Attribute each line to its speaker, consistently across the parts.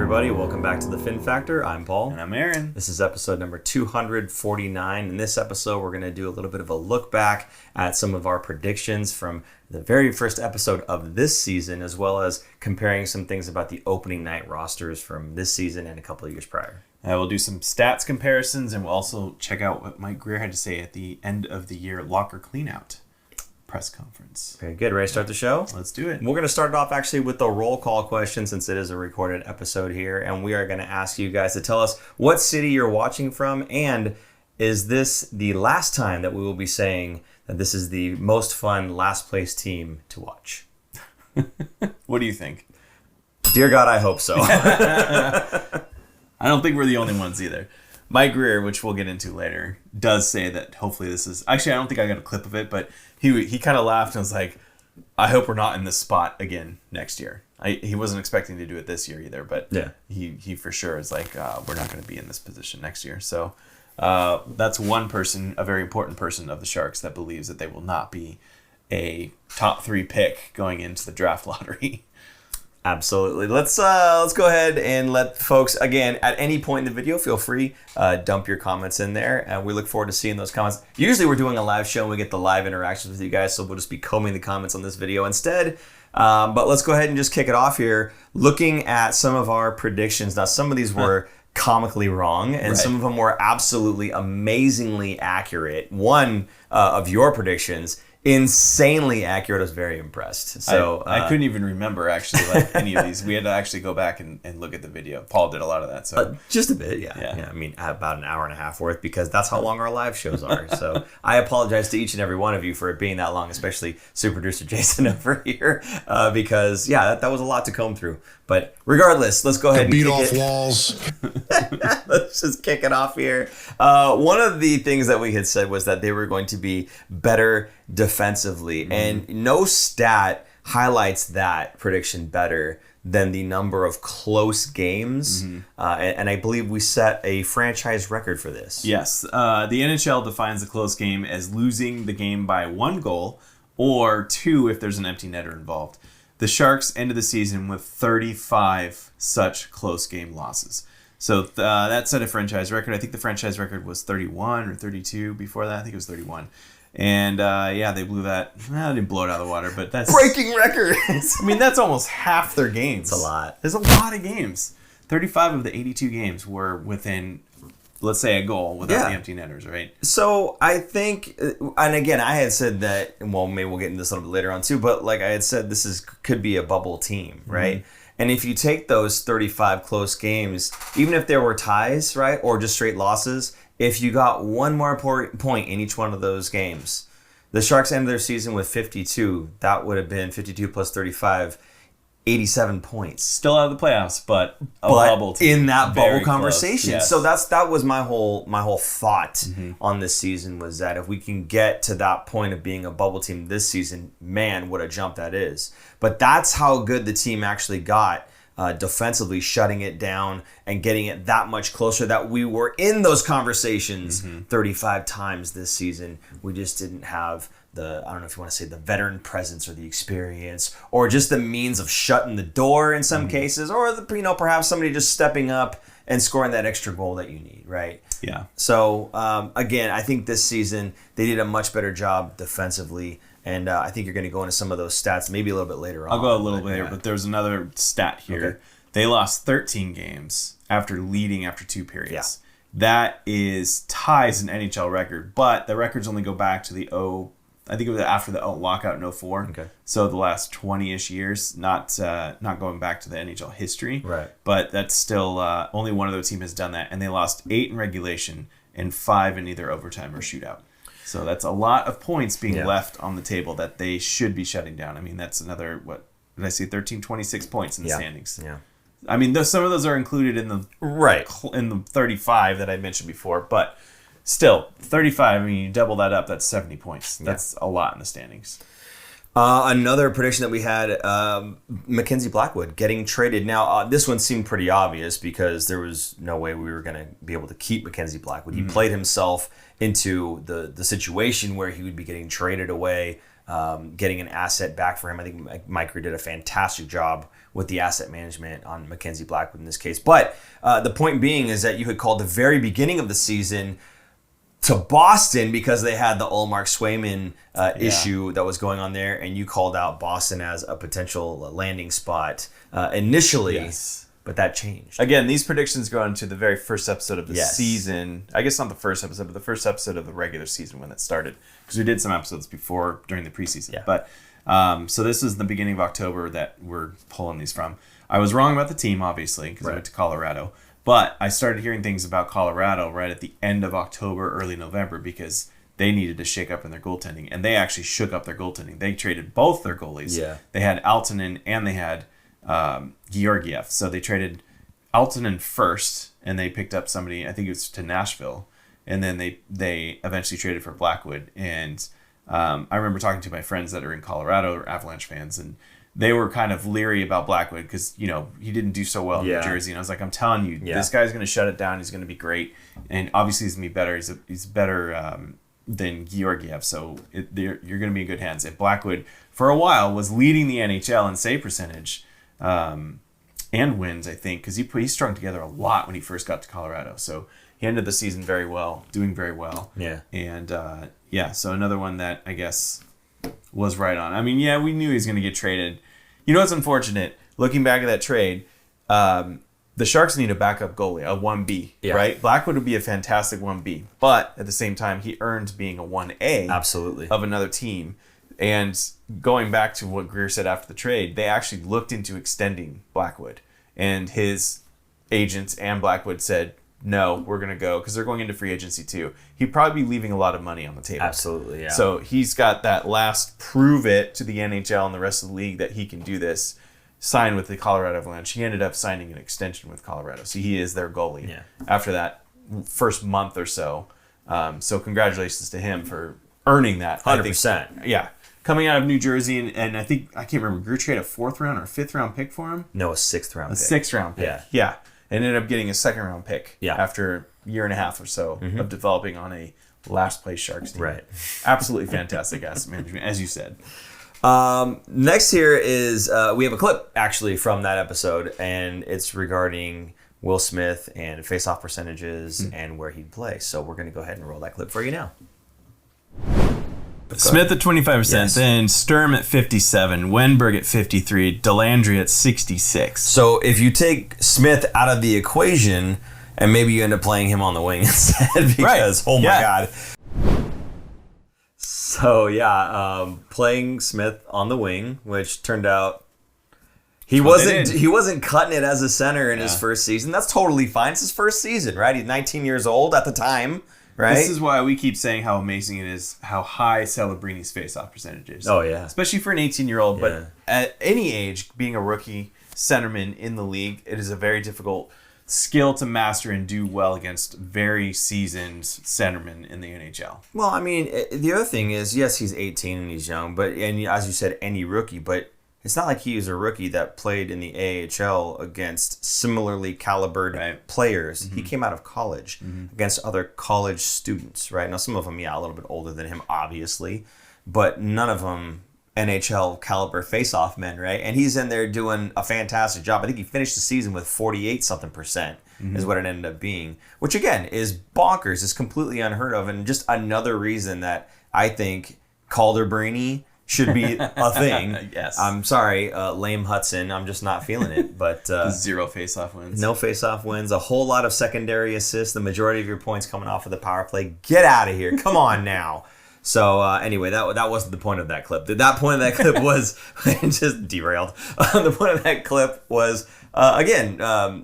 Speaker 1: everybody. Welcome back to the Fin Factor. I'm Paul.
Speaker 2: And I'm Aaron.
Speaker 1: This is episode number 249. In this episode, we're going to do a little bit of a look back at some of our predictions from the very first episode of this season, as well as comparing some things about the opening night rosters from this season and a couple of years prior.
Speaker 2: We'll do some stats comparisons, and we'll also check out what Mike Grier had to say at the end of the year locker cleanout press conference.
Speaker 1: Very good. Ready to start the show?
Speaker 2: Let's do it.
Speaker 1: We're going to start it off actually with the roll call question, since it is a recorded episode here, and we are going to ask you guys to tell us what city you're watching from, and is this the last time that we will be saying that this is the most fun last place team to watch?
Speaker 2: What do you think?
Speaker 1: Dear God, I hope so.
Speaker 2: I don't think we're the only ones either. Mike Grier, which we'll get into later, does say that hopefully this is... Actually, I don't think I got a clip of it, but he kind of laughed and was like, I hope we're not in this spot again next year. He wasn't expecting to do it this year either, but yeah, he for sure is like, we're not going to be in this position next year. So that's one person, a very important person of the Sharks, that believes that they will not be a top 3 pick going into the draft lottery.
Speaker 1: Absolutely. Let's go ahead and let folks, again, at any point in the video, feel free, dump your comments in there. And we look forward to seeing those comments. Usually we're doing a live show and we get the live interactions with you guys, so we'll just be combing the comments on this video instead. But let's go ahead and just kick it off here. Looking at some of our predictions. Now, some of these were comically wrong, and some of them were absolutely amazingly accurate. One of your predictions, insanely accurate. I was very impressed. So
Speaker 2: I couldn't even remember actually like any of these. We had to actually go back and look at the video. Paul did a lot of that. So
Speaker 1: just a bit, yeah. I mean, about an hour and a half worth, because that's how long our live shows are. So I apologize to each and every one of you for it being that long, especially super producer Jason over here, because that was a lot to comb through. But regardless, let's go ahead and
Speaker 3: beat off walls.
Speaker 1: Let's just kick it off here. One of the things that we had said was that they were going to be better defensively, and no stat highlights that prediction better than the number of close games. And I believe we set a franchise record for this.
Speaker 2: Yes. The NHL defines a close game as losing the game by 1 goal or 2 if there's an empty netter involved. The Sharks ended the season with 35 such close game losses. So that set a franchise record. I think the franchise record was 31 or 32 before that. I think it was 31. And they blew that. Well, they didn't blow it out of the water, but that's...
Speaker 1: breaking records!
Speaker 2: I mean, that's almost half their games.
Speaker 1: It's a lot.
Speaker 2: There's a lot of games. 35 of the 82 games were within, let's say, a goal without the empty netters, right?
Speaker 1: So I think, and again, I had said that, well, maybe we'll get into this a little bit later on too, but like I had said, could be a bubble team, right? And if you take those 35 close games, even if there were ties, right, or just straight losses, if you got one more point in each one of those games, the Sharks ended their season with 52. That would have been 52 plus 35, 87 points.
Speaker 2: Still out of the playoffs, but bubble team.
Speaker 1: In that bubble conversation.
Speaker 2: Yes.
Speaker 1: So that was my whole thought on this season, was that if we can get to that point of being a bubble team this season, man, what a jump that is. But that's how good the team actually got defensively, shutting it down and getting it that much closer, that we were in those conversations 35 times this season. We just didn't have I don't know if you want to say the veteran presence or the experience, or just the means of shutting the door in some cases, or perhaps somebody just stepping up and scoring that extra goal that you need, right?
Speaker 2: Yeah.
Speaker 1: So again, I think this season they did a much better job defensively, and I think you're going to go into some of those stats maybe a little bit later on.
Speaker 2: I'll go a little bit later, but there's another stat here. Okay. They lost 13 games after leading after 2 periods. Yeah. That ties an NHL record, but the records only go back to I think it was after the lockout in 2004.
Speaker 1: Okay.
Speaker 2: So the last 20-ish years, not going back to the NHL history.
Speaker 1: Right.
Speaker 2: But that's still only one other team has done that, and they lost 8 in regulation and 5 in either overtime or shootout. So that's a lot of points being left on the table that they should be shutting down. I mean, that's another, what did I say, 26 points in the standings.
Speaker 1: Yeah.
Speaker 2: I mean, some of those are included in the in the 35 that I mentioned before, but still, 35, I mean, you double that up, that's 70 points. That's a lot in the standings.
Speaker 1: Another prediction that we had, McKenzie Blackwood getting traded. Now, this one seemed pretty obvious because there was no way we were going to be able to keep McKenzie Blackwood. He played himself into the situation where he would be getting traded away getting an asset back for him. I think Mike Grier did a fantastic job with the asset management on McKenzie Blackwood in this case. But the point being is that you had called the very beginning of the season to Boston because they had the Ullmark Swayman issue that was going on there, and you called out Boston as a potential landing spot initially.
Speaker 2: Yes.
Speaker 1: But that changed.
Speaker 2: Again, these predictions go into the very first episode of the season. I guess not the first episode, but the first episode of the regular season when it started. Because we did some episodes before during the preseason.
Speaker 1: Yeah.
Speaker 2: But so this is the beginning of October that we're pulling these from. I was wrong about the team, obviously, because I went to Colorado. But I started hearing things about Colorado right at the end of October, early November, because they needed to shake up in their goaltending. And they actually shook up their goaltending. They traded both their goalies.
Speaker 1: Yeah.
Speaker 2: They had Aaltonen and they had Georgiev. So they traded Aaltonen first, and they picked up somebody, I think it was to Nashville, and then they eventually traded for Blackwood. And I remember talking to my friends that are in Colorado, or Avalanche fans, and they were kind of leery about Blackwood because, he didn't do so well in New Jersey. And I was like, I'm telling you, this guy's going to shut it down. He's going to be great. And obviously he's going to be better. He's better than Georgiev. So you're going to be in good hands. And Blackwood, for a while, was leading the NHL in save percentage and wins, I think, because he strung together a lot when he first got to Colorado. So he ended the season very well, doing very well.
Speaker 1: Yeah.
Speaker 2: And, so another one that I guess was right on. I mean, we knew he was going to get traded. You know what's unfortunate? Looking back at that trade, the Sharks need a backup goalie, a 1B, right? Blackwood would be a fantastic 1B, but at the same time, he earned being a 1A
Speaker 1: Absolutely.
Speaker 2: of another team. And going back to what Grier said after the trade, they actually looked into extending Blackwood. And his agents and Blackwood said, no, we're going to go, because they're going into free agency too. He'd probably be leaving a lot of money on the table.
Speaker 1: Absolutely, yeah.
Speaker 2: So he's got that last prove it to the NHL and the rest of the league that he can do this, sign with the Colorado Avalanche. He ended up signing an extension with Colorado. So he is their goalie after that first month or so. So congratulations to him for earning that.
Speaker 1: 100%.
Speaker 2: Yeah. Coming out of New Jersey, and I can't remember, Grier traded a 4th round or a 5th round pick for him?
Speaker 1: No, a 6th round pick.
Speaker 2: A 6th round pick. Yeah. And ended up getting a 2nd round pick after a year and a half or so of developing on a last place Sharks team.
Speaker 1: Right.
Speaker 2: Absolutely fantastic asset management, as you said.
Speaker 1: Next here is we have a clip actually from that episode, and it's regarding Will Smith and face-off percentages and where he'd play. So we're going to go ahead and roll that clip for you now.
Speaker 2: Smith at 25%, then Sturm at 57, Wenberg at 53, Delandry at 66.
Speaker 1: So if you take Smith out of the equation, and maybe you end up playing him on the wing instead because, oh my God. So playing Smith on the wing, which turned out he wasn't cutting it as a center in his first season. That's totally fine. It's his first season, right? He's 19 years old at the time. Right?
Speaker 2: This is why we keep saying how amazing it is, how high Celebrini's face-off percentage is.
Speaker 1: Oh, yeah.
Speaker 2: Especially for an 18-year-old. But at any age, being a rookie centerman in the league, it is a very difficult skill to master and do well against very seasoned centermen in the NHL.
Speaker 1: Well, I mean, the other thing is, yes, he's 18 and he's young, and as you said, any rookie, but it's not like he was a rookie that played in the AHL against similarly calibered players. Mm-hmm. He came out of college against other college students, right? Now, some of them, a little bit older than him, obviously, but none of them NHL caliber face-off men, right? And he's in there doing a fantastic job. I think he finished the season with 48-something% is what it ended up being, which again is bonkers. It's completely unheard of, and just another reason that I think Calder should be a thing.
Speaker 2: Yes.
Speaker 1: I'm sorry, lame Hudson. I'm just not feeling it. But
Speaker 2: 0 face-off wins.
Speaker 1: No face-off wins. A whole lot of secondary assists. The majority of your points coming off of the power play. Get out of here. Come on now. So anyway, that wasn't the point of that clip. That point of that clip was just derailed. The point of that clip was again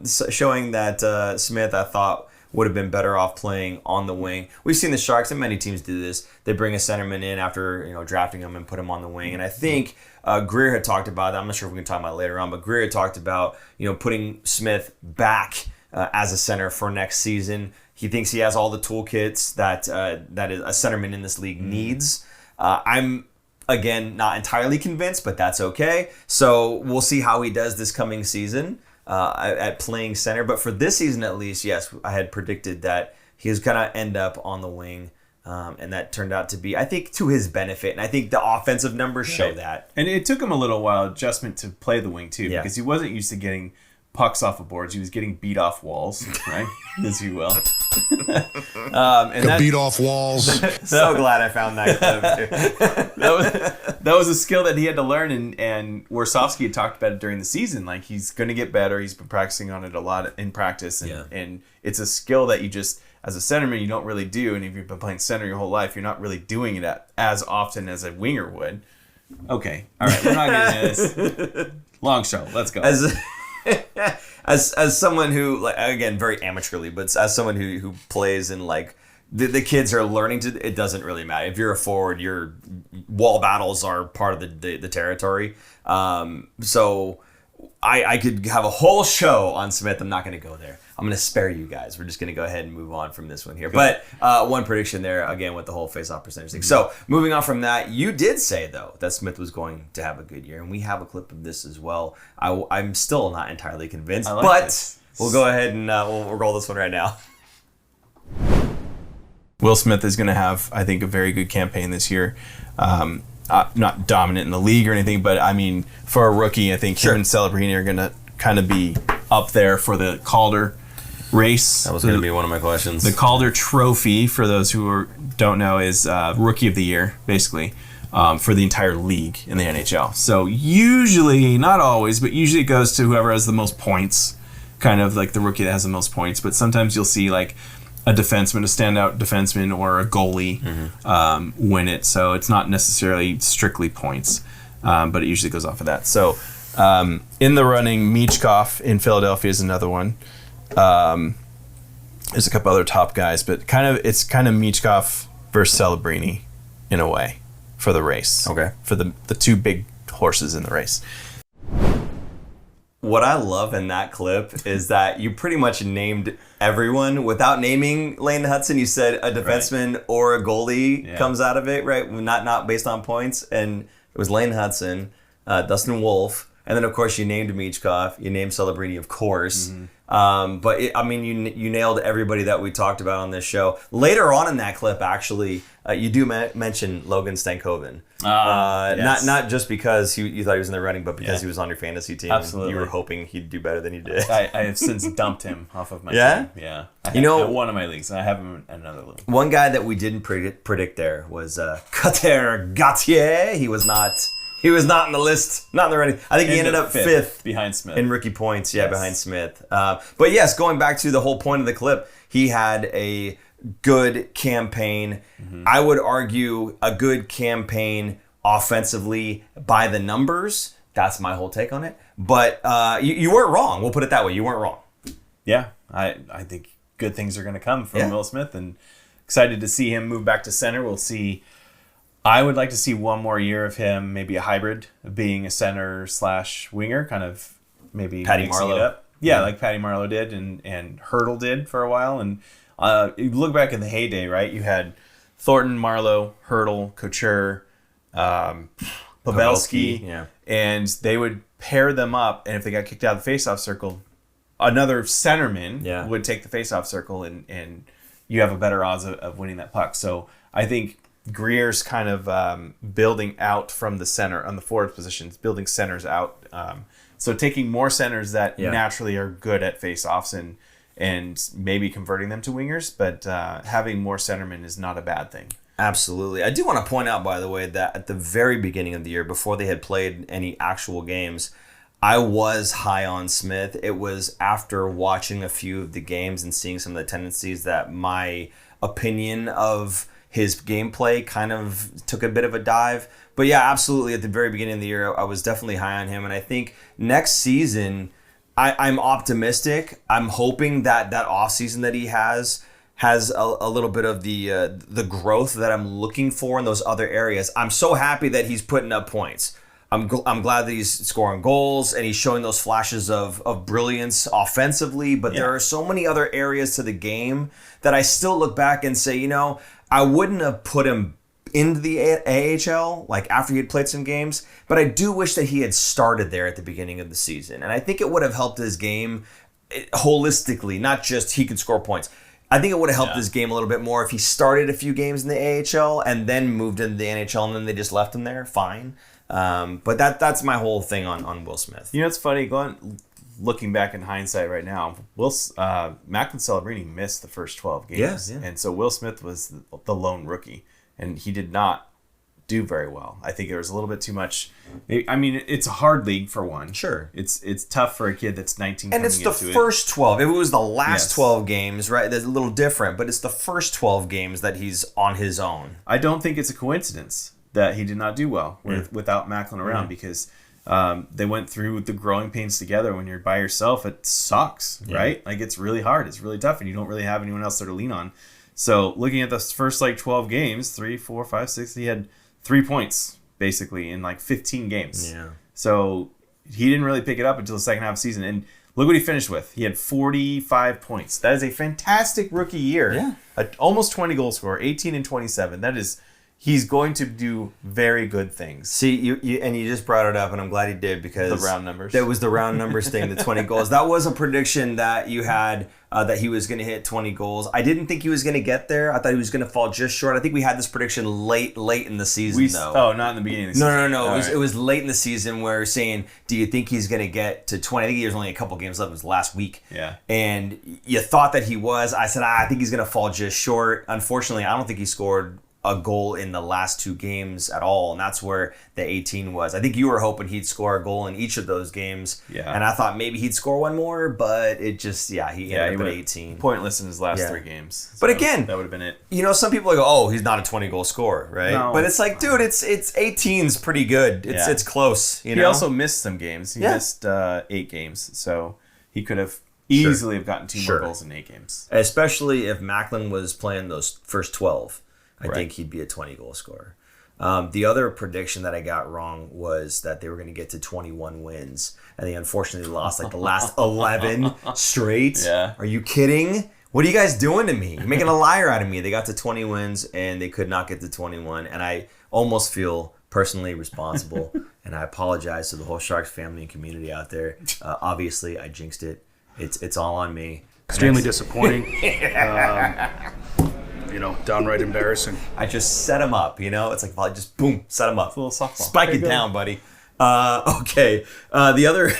Speaker 1: showing that Smith, I thought, would have been better off playing on the wing. We've seen the Sharks, and many teams do this. They bring a centerman in after drafting him and put him on the wing. And I think Grier had talked about that. I'm not sure if we can talk about it later on, but Grier had talked about putting Smith back as a center for next season. He thinks he has all the toolkits that a centerman in this league needs. I'm again not entirely convinced, but that's okay. So we'll see how he does this coming season. At playing center, but for this season at least, yes, I had predicted that he was gonna end up on the wing And that turned out to be, I think, to his benefit. And I think the offensive numbers show that.
Speaker 2: And it took him a little while adjustment to play the wing too, because he wasn't used to getting pucks off of boards. He was getting beat off walls, right? As you will.
Speaker 3: Beat off walls.
Speaker 1: So glad I found that clip.
Speaker 2: that was a skill that he had to learn, and Warsofsky had talked about it during the season. Like, he's going to get better. He's been practicing on it a lot in practice, and it's a skill that you just, as a centerman, you don't really do. And if you've been playing center your whole life, you're not really doing it as often as a winger would. Okay, all right, we're not getting this. Long show. Let's go.
Speaker 1: As someone who, like, again, very amateurly, but as someone who plays in, like, the kids are learning to, it doesn't really matter. If you're a forward, your wall battles are part of the territory. So I could have a whole show on Smith. I'm not going to go there. I'm going to spare you guys. We're just going to go ahead and move on from this one here. But one prediction there, again, with the whole face-off percentage thing. So moving on from that, you did say, though, that Smith was going to have a good year. And we have a clip of this as well. I'm still not entirely convinced. But we'll go ahead and we'll roll this one right now.
Speaker 2: Will Smith is going to have, I think, a very good campaign this year. Not dominant in the league or anything, but, I mean, for a rookie, I think him and Celebrini are going to kind of be up there for the Calder race.
Speaker 1: That was going to be one of my questions.
Speaker 2: The Calder Trophy, for those who don't know, is Rookie of the Year, basically, for the entire league in the NHL. So usually, not always, but usually it goes to whoever has the most points, kind of like the rookie that has the most points. But sometimes you'll see, like, a defenseman, a standout defenseman, or a goalie win it. So it's not necessarily strictly points, but it usually goes off of that. So in the running, Michkov in Philadelphia is another one. There's a couple other top guys, but it's kind of Michkov versus Celebrini in a way for the race.
Speaker 1: Okay.
Speaker 2: For the two big horses in the race.
Speaker 1: What I love in that clip is that you pretty much named everyone without naming Lane Hudson. You said a defenseman or a goalie comes out of it, right? Not based on points. And it was Lane Hudson, Dustin Wolf, and then of course you named Michkov. You named Celebrini, of course. But you nailed everybody that we talked about on this show. Later on in that clip, actually, you do mention Logan Stankoven.
Speaker 2: Yes.
Speaker 1: Not just because you thought he was in the running, but because he was on your fantasy team.
Speaker 2: Absolutely.
Speaker 1: And you were hoping he'd do better than he did.
Speaker 2: I have since dumped him off of my team. Yeah. In one of my leagues, and I have him in another league.
Speaker 1: One guy that we didn't predict there was Couture Gauthier. He was not in the list, not in the running. I think he ended up fifth
Speaker 2: behind Smith
Speaker 1: in rookie points. Behind Smith. But yes, going back to the whole point of the clip, he had a good campaign. I would argue a good campaign offensively by the numbers. That's my whole take on it. But you weren't wrong. We'll put it that way. You weren't wrong.
Speaker 2: Yeah, I think good things are going to come from Will Smith, and excited to see him move back to center. We'll see. I would like to see one more year of him, maybe a hybrid of being a center / winger, kind of maybe
Speaker 1: Patty
Speaker 2: mixing
Speaker 1: Marleau.
Speaker 2: it up. Yeah, like Patty Marleau did and Hurdle did for a while. And you look back in the heyday, right? You had Thornton, Marleau, Hurdle, Couture, Pavelski, and they would pair them up. And if they got kicked out of the faceoff circle, another centerman would take the faceoff circle, and you have a better odds of winning that puck. So I think Grier's kind of building out from the center on the forward positions, building centers out. So taking more centers that naturally are good at faceoffs and maybe converting them to wingers, but having more centermen is not a bad thing.
Speaker 1: Absolutely. I do want to point out, by the way, that at the very beginning of the year, before they had played any actual games, I was high on Smith. It was after watching a few of the games and seeing some of the tendencies that my opinion of his gameplay kind of took a bit of a dive. But yeah, absolutely. At the very beginning of the year, I was definitely high on him. And I think next season, I'm optimistic. I'm hoping that offseason that he has a little bit of the growth that I'm looking for in those other areas. I'm so happy that he's putting up points. I'm glad that he's scoring goals and he's showing those flashes of brilliance offensively. But there are so many other areas to the game that I still look back and say, I wouldn't have put him into the AHL like after he had played some games, but I do wish that he had started there at the beginning of the season. And I think it would have helped his game holistically, not just he could score points. I think it would have helped his game a little bit more if he started a few games in the AHL and then moved into the NHL and then they just left him there. Fine. But that's my whole thing on Will Smith.
Speaker 2: You know, it's funny. Looking back in hindsight right now, Macklin Celebrini missed the first 12 games.
Speaker 1: Yeah.
Speaker 2: And so Will Smith was the lone rookie, and he did not do very well. I think there was a little bit too much. I mean, it's a hard league for one.
Speaker 1: Sure.
Speaker 2: It's tough for a kid that's 19
Speaker 1: and it's the first 12. If it was the last 12 games, right, that's a little different, but it's the first 12 games that he's on his own.
Speaker 2: I don't think it's a coincidence that he did not do well without Macklin around because they went through the growing pains together. When you're by yourself, it sucks, right? Like, it's really hard. It's really tough, and you don't really have anyone else there to lean on. So looking at the first 12 games, 3, 4, 5, 6, he had 3 points basically in 15 games.
Speaker 1: Yeah.
Speaker 2: So he didn't really pick it up until the second half of the season. And look what he finished with. He had 45 points. That is a fantastic rookie year.
Speaker 1: Yeah.
Speaker 2: Almost 20 goal scorer, 18 and 27. He's going to do very good things.
Speaker 1: See, you just brought it up, and I'm glad he did because
Speaker 2: the round numbers.
Speaker 1: That was the round numbers thing, the 20 goals. That was a prediction that you had that he was going to hit 20 goals. I didn't think he was going to get there. I thought he was going to fall just short. I think we had this prediction late in the season, though.
Speaker 2: Oh, not in the beginning of the season.
Speaker 1: No. It was late in the season where we're saying, do you think he's going to get to 20? I think he was only a couple games left. It was last week.
Speaker 2: Yeah.
Speaker 1: And you thought that he was. I said, I think he's going to fall just short. Unfortunately, I don't think he scored a goal in the last 2 games at all, and that's where the 18 was. I think you were hoping he'd score a goal in each of those games, and I thought maybe he'd score one more, but it just, he ended up at 18.
Speaker 2: Pointless in his last 3 games. So
Speaker 1: but again,
Speaker 2: that would have been it.
Speaker 1: You know, some people go, oh, he's not a 20-goal scorer, right?
Speaker 2: No.
Speaker 1: But it's like, dude, it's 18's pretty good. It's close, you know?
Speaker 2: He also missed some games. He missed 8 games, so he could have easily have gotten 2 more goals in 8 games.
Speaker 1: Especially if Macklin was playing those first 12. I think he'd be a 20-goal scorer. The other prediction that I got wrong was that they were going to get to 21 wins, and they unfortunately lost the last 11 straight.
Speaker 2: Yeah.
Speaker 1: Are you kidding? What are you guys doing to me? You're making a liar out of me. They got to 20 wins, and they could not get to 21, and I almost feel personally responsible, and I apologize to the whole Sharks family and community out there. Obviously, I jinxed it. It's all on me.
Speaker 3: Extremely disappointing. Downright embarrassing.
Speaker 1: I just set him up, It's like, well, just boom, set him up.
Speaker 2: It's a little softball.
Speaker 1: Spike it down, buddy. Okay. The other,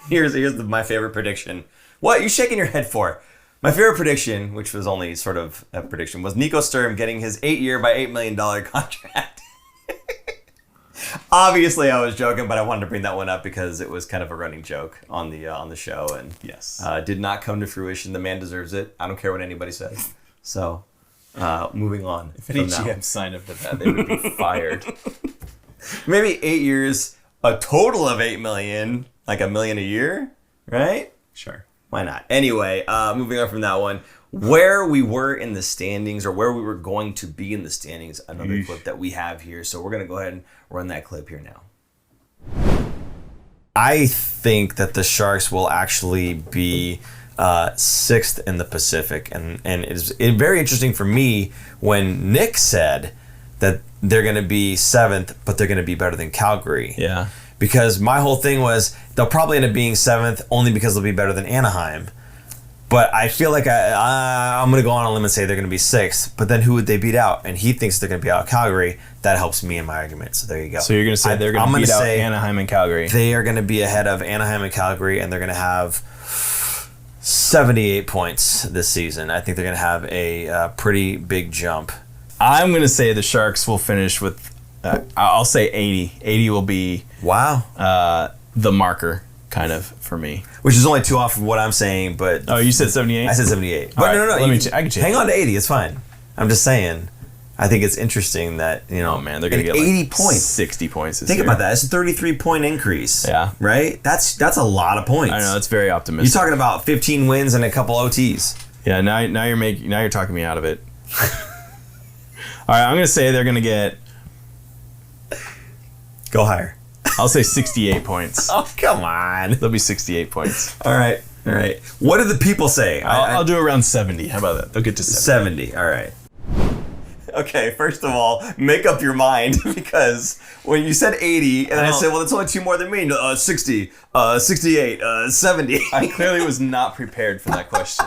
Speaker 1: here's my favorite prediction. What? You shaking your head for? My favorite prediction, which was only sort of a prediction, was Nico Sturm getting his 8-year by $8 million contract. Obviously, I was joking, but I wanted to bring that one up because it was kind of a running joke on the show, and did not come to fruition. The man deserves it. I don't care what anybody says. So, moving on.
Speaker 2: If any GM signed up to that, they would be fired.
Speaker 1: Maybe 8 years, a total of $8 million, like $1 million a year, right?
Speaker 2: Sure.
Speaker 1: Why not? Anyway, moving on from that one, where we were in the standings, or where we were going to be in the standings, another clip that we have here. So we're going to go ahead and run that clip here now. I think that the Sharks will actually be 6th in the Pacific, and it's very interesting for me when Nick said that they're going to be 7th, but they're going to be better than Calgary.
Speaker 2: Yeah.
Speaker 1: Because my whole thing was they'll probably end up being 7th only because they'll be better than Anaheim. But I feel like I'm going to go on a limb and say they're going to be 6th. But then who would they beat out? And he thinks they're going to beat out Calgary. That helps me in my argument. So there you go.
Speaker 2: So you're going to say they're going to beat out Anaheim and Calgary.
Speaker 1: They are going to be ahead of Anaheim and Calgary, and they're going to have 78 points this season. I think they're going to have a pretty big jump.
Speaker 2: I'm going to say the Sharks will finish with, I'll say 80. 80 will be the marker, kind of, for me.
Speaker 1: Which is only 2 off of what I'm saying, but...
Speaker 2: Oh, you said 78?
Speaker 1: I said 78. But
Speaker 2: right,
Speaker 1: no.
Speaker 2: I can change.
Speaker 1: Hang on to 80. It's fine. I'm just saying. I think it's interesting that,
Speaker 2: oh man, they're going to get
Speaker 1: 80 points.
Speaker 2: 60 points this
Speaker 1: Think
Speaker 2: year.
Speaker 1: about that. It's a 33-point increase.
Speaker 2: Yeah.
Speaker 1: Right? That's a lot of points.
Speaker 2: I know, that's very optimistic.
Speaker 1: You're talking about 15 wins and a couple OTs.
Speaker 2: Yeah, now you're talking me out of it. All right, I'm going to say they're going to get...
Speaker 1: Go higher.
Speaker 2: I'll say 68 points.
Speaker 1: Oh, come on.
Speaker 2: They'll be 68 points.
Speaker 1: All right. What do the people say?
Speaker 2: I'll do around 70. How about that? They'll get to 70.
Speaker 1: All right. Okay, first of all, make up your mind, because when you said 80, and I said, well, that's only 2 more than me. 60, 68, 70.
Speaker 2: I clearly was not prepared for that question.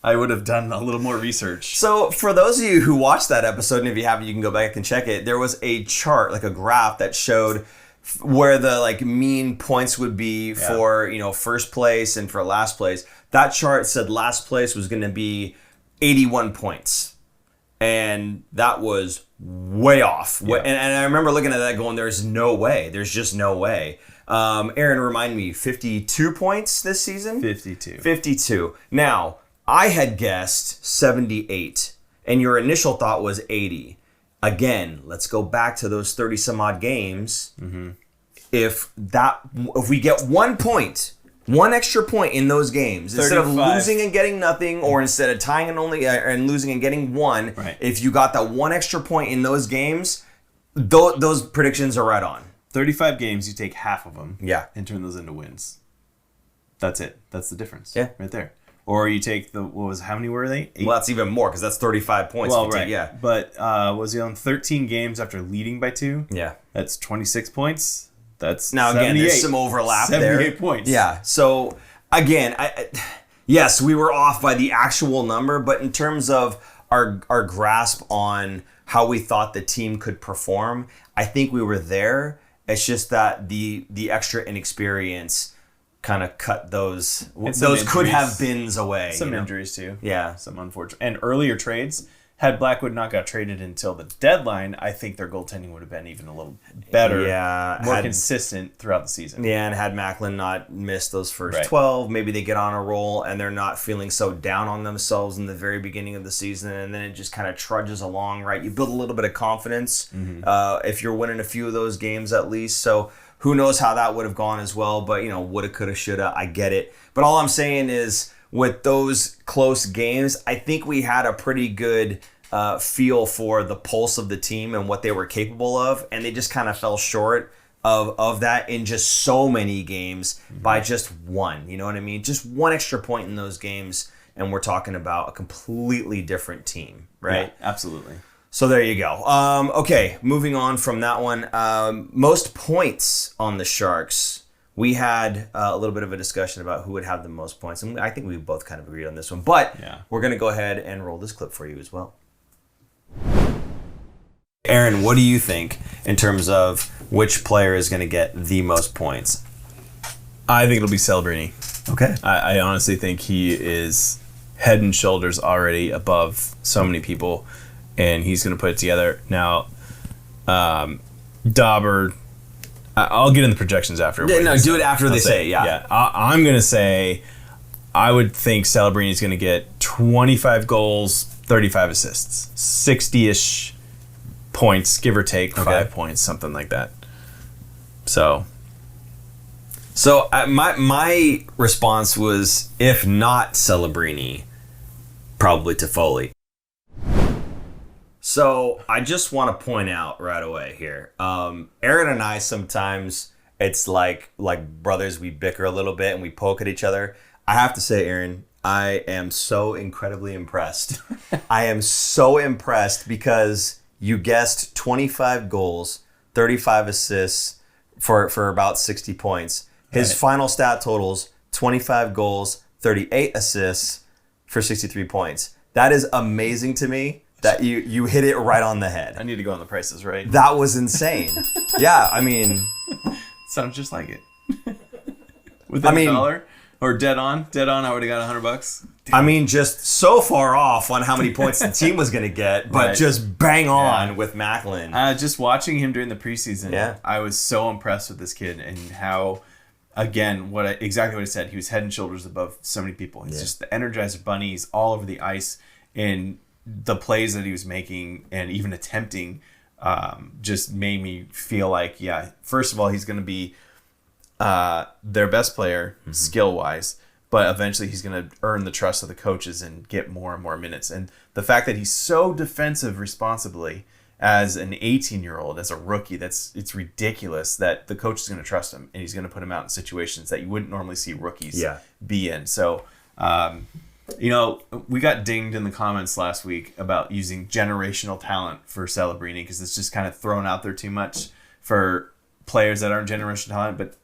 Speaker 2: I would have done a little more research.
Speaker 1: So for those of you who watched that episode, and if you haven't, you can go back and check it. There was a chart, like a graph that showed where the like mean points would be for, you know, first place and for last place. That chart said last place was going to be 81 points. And that was way off. Yeah. And I remember looking at that going, there's no way. There's just no way. Aaron, remind me, 52 points this season? 52. Now, I had guessed 78, and your initial thought was 80. Again, let's go back to those 30 some odd games. Mm-hmm. If we get 1 point, one extra point in those games, 35. Instead of losing and getting nothing, or instead of tying and losing and getting one, right. If you got that one extra point in those games, those predictions are right on.
Speaker 2: 35 games, you take half of them,
Speaker 1: and
Speaker 2: turn those into wins. That's it. That's the difference.
Speaker 1: Yeah,
Speaker 2: right there. Or you take how many were they?
Speaker 1: 8? Well, that's even more because that's 35 points.
Speaker 2: Well, right. But was he on 13 games after leading by 2?
Speaker 1: Yeah.
Speaker 2: That's 26 points. That's
Speaker 1: now again, there's some overlap
Speaker 2: 78
Speaker 1: there.
Speaker 2: 78 points.
Speaker 1: Yeah. So again, yes, we were off by the actual number, but in terms of our grasp on how we thought the team could perform, I think we were there. It's just that the extra inexperience kind of cut those could have beens away.
Speaker 2: Some injuries too.
Speaker 1: Yeah.
Speaker 2: Some unfortunate. And earlier trades, had Blackwood not got traded until the deadline, I think their goaltending would have been even a little better, more consistent throughout the season.
Speaker 1: Yeah, and had Macklin not missed those first 12, maybe they get on a roll and they're not feeling so down on themselves in the very beginning of the season, and then it just kind of trudges along, right? You build a little bit of confidence if you're winning a few of those games at least. So who knows how that would have gone as well, but, you know, woulda, coulda, shoulda, I get it. But all I'm saying is, with those close games, I think we had a pretty good feel for the pulse of the team and what they were capable of, and they just kind of fell short of that in just so many games by just one. You know what I mean? Just one extra point in those games, and we're talking about a completely different team, right?
Speaker 2: Yeah, absolutely.
Speaker 1: So there you go. Okay, moving on from that one. Most points on the Sharks. We had a little bit of a discussion about who would have the most points, and I think we both kind of agreed on this one. But we're going to go ahead and roll this clip for you as well. Aaron, what do you think in terms of which player is going to get the most points?
Speaker 2: I think it'll be Celebrini.
Speaker 1: Okay.
Speaker 2: I honestly think he is head and shoulders already above so many people, and he's going to put it together. Now, Dauber... I'll get in the projections after.
Speaker 1: Yeah, no, do it after they say it, yeah.
Speaker 2: I'm going to say I would think Celebrini is going to get 25 goals, 35 assists, 60-ish points, give or take 5 points, something like that. So my response was, if not Celebrini, probably Toffoli.
Speaker 1: So I just want to point out right away here, Aaron and I sometimes, it's like brothers, we bicker a little bit and we poke at each other. I have to say, Aaron, I am so incredibly impressed. I am so impressed because you guessed 25 goals, 35 assists for about 60 points. His final stat totals, 25 goals, 38 assists for 63 points. That is amazing to me. That you hit it right on the head.
Speaker 2: I need to go on the Price is Right.
Speaker 1: That was insane. Yeah, I mean...
Speaker 2: Sounds just like it. Within $1 or dead on, I would have got $100.
Speaker 1: Damn. I mean, just so far off on how many points the team was going to get, but just bang on with Macklin.
Speaker 2: Just watching him during the preseason, I was so impressed with this kid and how, again, exactly what I said. He was head and shoulders above so many people. He's just the Energizer Bunny. He's all over the ice, and the plays that he was making and even attempting just made me feel like, first of all, he's going to be their best player skill-wise, but eventually he's going to earn the trust of the coaches and get more and more minutes. And the fact that he's so defensive responsibly as an 18-year-old, as a rookie, it's ridiculous that the coach is going to trust him and he's going to put him out in situations that you wouldn't normally see rookies be in. So, we got dinged in the comments last week about using generational talent for Celebrini because it's just kind of thrown out there too much for players that aren't generational talent. But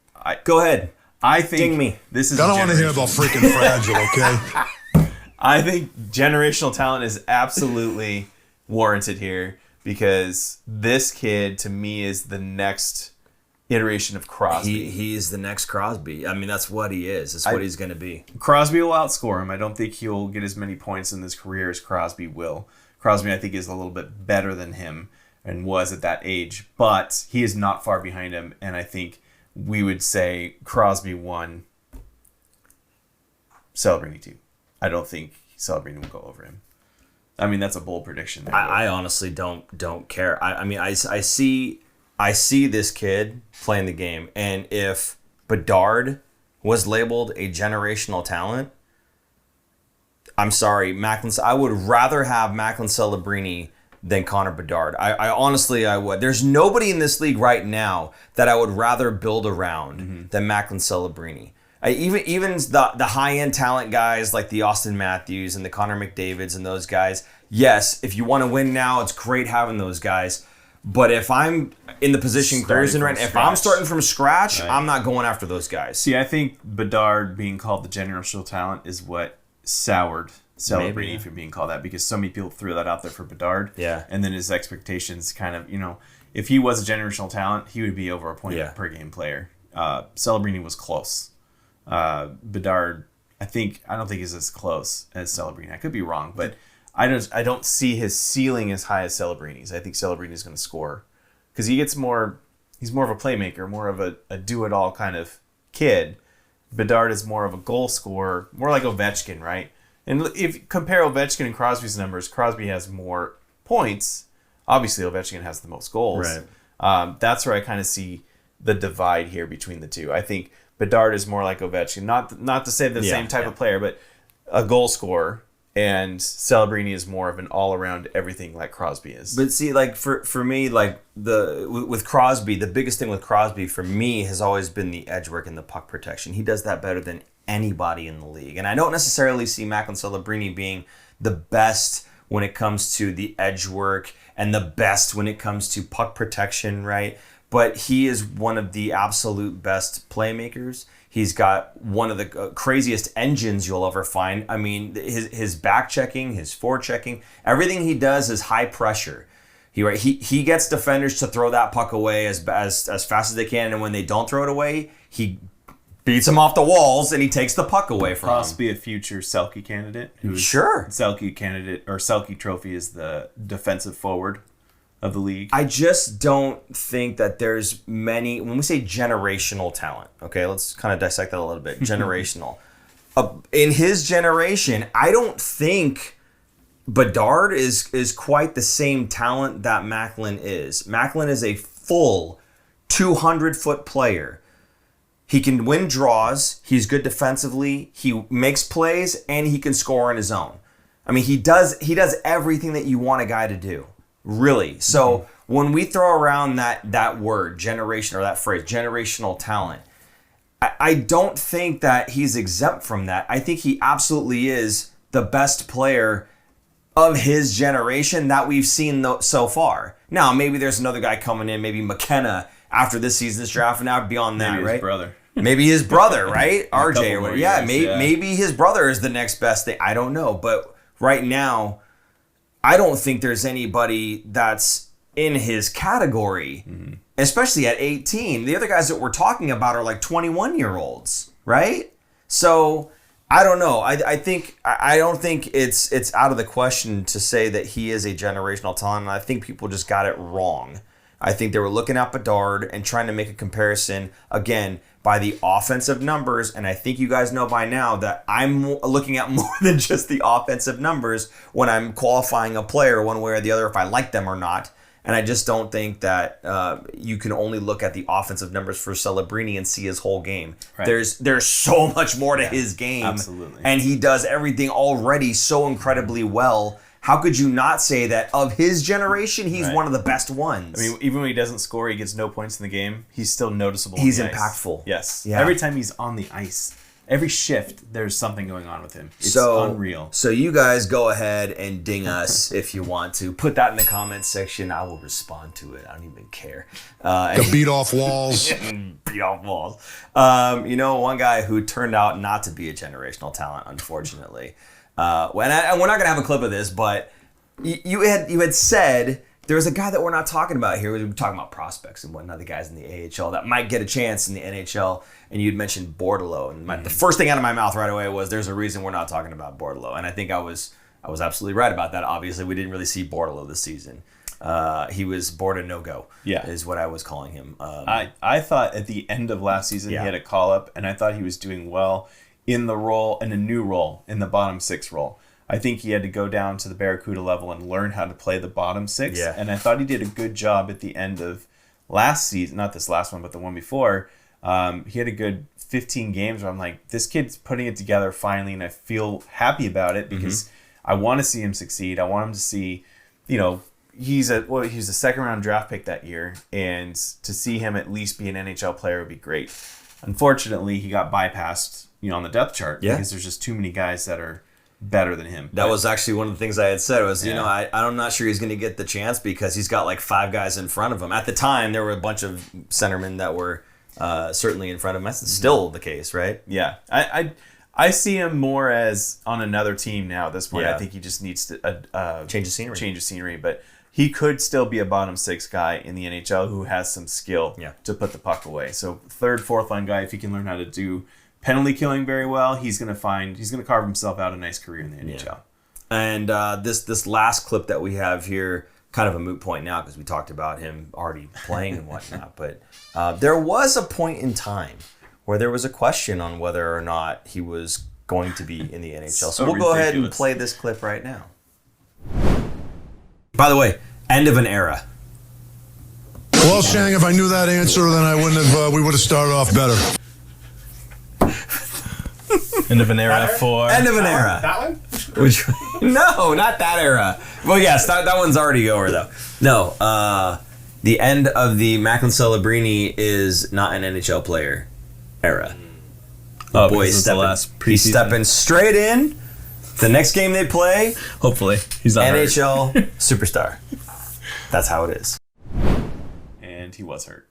Speaker 1: go ahead.
Speaker 2: I think
Speaker 1: ding me.
Speaker 2: This is.
Speaker 4: I don't want to hear about freaking fragile. Okay.
Speaker 2: I think generational talent is absolutely warranted here because this kid, to me, is the next iteration of Crosby.
Speaker 1: He's the next Crosby. I mean, that's what he is. That's what he's going to be.
Speaker 2: Crosby will outscore him. I don't think he'll get as many points in this career as Crosby will. Crosby, I think, is a little bit better than him and was at that age, but he is not far behind him, and I think we would say Crosby 1, Celebrini 2. I don't think Celebrini will go over him. I mean, that's a bold prediction.
Speaker 1: I honestly don't care. I mean, I see this kid playing the game, and if Bedard was labeled a generational talent, I'm sorry, I would rather have Macklin Celebrini than Connor Bedard. I honestly would. There's nobody in this league right now that I would rather build around than Macklin Celebrini. Even the high-end talent guys like the Austin Matthews and the Connor McDavids and those guys, yes, if you want to win now, it's great having those guys. But if I'm in the position Grier's in right now, if I'm starting from scratch, right, I'm not going after those guys.
Speaker 2: See, I think Bedard being called the generational talent is what soured Celebrini for being called that, because so many people threw that out there for Bedard.
Speaker 1: Yeah.
Speaker 2: And then his expectations kind of, if he was a generational talent, he would be over a point per game player. Celebrini was close. Bedard, I don't think he's as close as Celebrini. I could be wrong, but I don't see his ceiling as high as Celebrini's. I think Celebrini is going to score because he's more of a playmaker, more of a do-it-all kind of kid. Bedard is more of a goal scorer, more like Ovechkin, right? And if you compare Ovechkin and Crosby's numbers, Crosby has more points. Obviously, Ovechkin has the most goals.
Speaker 1: Right.
Speaker 2: That's where I kind of see the divide here between the two. I think Bedard is more like Ovechkin. Not to say the same type of player, but a goal scorer. And Celebrini is more of an all-around everything like Crosby is.
Speaker 1: But see, like for me, like with Crosby, the biggest thing with Crosby for me has always been the edge work and the puck protection. He does that better than anybody in the league. And I don't necessarily see Macklin Celebrini being the best when it comes to the edge work and the best when it comes to puck protection, right? But he is one of the absolute best playmakers. He's got one of the craziest engines you'll ever find. I mean, his back checking, his forechecking, everything he does is high pressure. He gets defenders to throw that puck away as fast as they can, and when they don't throw it away, he beats them off the walls and he takes the puck away from them.
Speaker 2: Possibly a future Selke candidate.
Speaker 1: Sure.
Speaker 2: Selke candidate, or Selke trophy is the defensive forward of the league.
Speaker 1: I just don't think that there's many, when we say generational talent, okay, let's kind of dissect that a little bit. Generational. In his generation, I don't think Bedard is quite the same talent that Macklin is. Macklin is a full 200-foot player. He can win draws, he's good defensively, he makes plays, and he can score on his own. I mean, he does everything that you want a guy to do. Really. So when we throw around that word, generation, or that phrase, generational talent, I don't think that he's exempt from that. I think he absolutely is the best player of his generation that we've seen so far. Now, maybe there's another guy coming in, maybe McKenna after this season's draft, and now beyond that,
Speaker 2: maybe
Speaker 1: right?
Speaker 2: His brother.
Speaker 1: Maybe his brother, right? RJ or whatever. Yeah, maybe his brother is the next best thing. I don't know. But right now, I don't think there's anybody that's in his category, especially at 18. The other guys that we're talking about are like 21-year-olds, right? So I don't know. I don't think it's out of the question to say that he is a generational talent. I think people just got it wrong. I think they were looking at Bedard and trying to make a comparison, again, by the offensive numbers. And I think you guys know by now that I'm looking at more than just the offensive numbers when I'm qualifying a player one way or the other, if I like them or not. And I just don't think that you can only look at the offensive numbers for Celebrini and see his whole game. Right. There's so much more to his game.
Speaker 2: Absolutely.
Speaker 1: And he does everything already so incredibly well. How could you not say that of his generation, he's one of the best ones?
Speaker 2: I mean, even when he doesn't score, he gets no points in the game. He's still noticeable.
Speaker 1: He's
Speaker 2: on the
Speaker 1: impactful.
Speaker 2: Ice. Yes.
Speaker 1: Yeah.
Speaker 2: Every time he's on the ice, every shift, there's something going on with him. It's unreal.
Speaker 1: So you guys go ahead and ding us if you want to. Put that in the comments section. I will respond to it. I don't even care.
Speaker 4: To beat off walls.
Speaker 1: Beat off walls. One guy who turned out not to be a generational talent, unfortunately. and we're not gonna have a clip of this, but you had said there was a guy that we're not talking about here. We were talking about prospects and whatnot, the guys in the AHL that might get a chance in the NHL, and you'd mentioned Bordelot, and the first thing out of my mouth right away was, "There's a reason we're not talking about Bordelot," and I think I was absolutely right about that. Obviously, we didn't really see Bordelot this season. He was Borda no-go, is what I was calling him.
Speaker 2: I thought at the end of last season he had a call-up, and I thought he was doing well in the role, in a new role, in the bottom six role. I think he had to go down to the Barracuda level and learn how to play the bottom six. Yeah. And I thought he did a good job at the end of last season, not this last one, but the one before. He had a good 15 games where I'm like, this kid's putting it together finally, and I feel happy about it because I want to see him succeed. I want him to see, he's a second round draft pick that year, and to see him at least be an NHL player would be great. Unfortunately, he got bypassed, on the depth chart because there's just too many guys that are better than him.
Speaker 1: That was actually one of the things I had said was, I'm not sure he's going to get the chance because he's got like 5 guys in front of him. At the time, there were a bunch of centermen that were certainly in front of him. That's still the case, right?
Speaker 2: Yeah. I see him more as on another team now at this point. I think he just needs to
Speaker 1: change of scenery.
Speaker 2: But he could still be a bottom six guy in the NHL who has some skill to put the puck away. So third, fourth line guy, if he can learn how to do penalty killing very well, he's going to carve himself out a nice career in the NHL.
Speaker 1: And this last clip that we have here, kind of a moot point now because we talked about him already playing and whatnot. But there was a point in time where there was a question on whether or not he was going to be in the NHL. So we'll go ahead and play this clip right now. By the way, end of an era.
Speaker 4: Well, Shang, if I knew that answer, then I wouldn't have. We would have started off better.
Speaker 2: End of an era for...
Speaker 1: End of an era.
Speaker 3: That one?
Speaker 1: Which, no, not that era. Well, yes, that one's already over, though. No, the end of the Macklin Celebrini is not an NHL player era.
Speaker 2: Oh, boy, he's
Speaker 1: stepping straight in. The next game they play,
Speaker 2: hopefully, he's not
Speaker 1: NHL superstar. That's how it is.
Speaker 2: And he was hurt.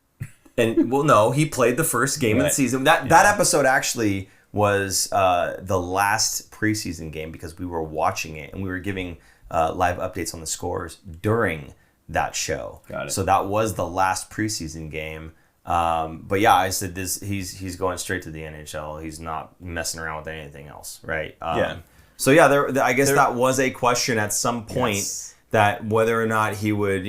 Speaker 1: And, well, no, he played the first game of the season. That episode actually was the last preseason game because we were watching it and we were giving live updates on the scores during that show.
Speaker 2: Got it.
Speaker 1: So that was the last preseason game. But yeah, I said this. He's going straight to the NHL. He's not messing around with anything else, right? So yeah, I guess that was a question at some point that whether or not he would,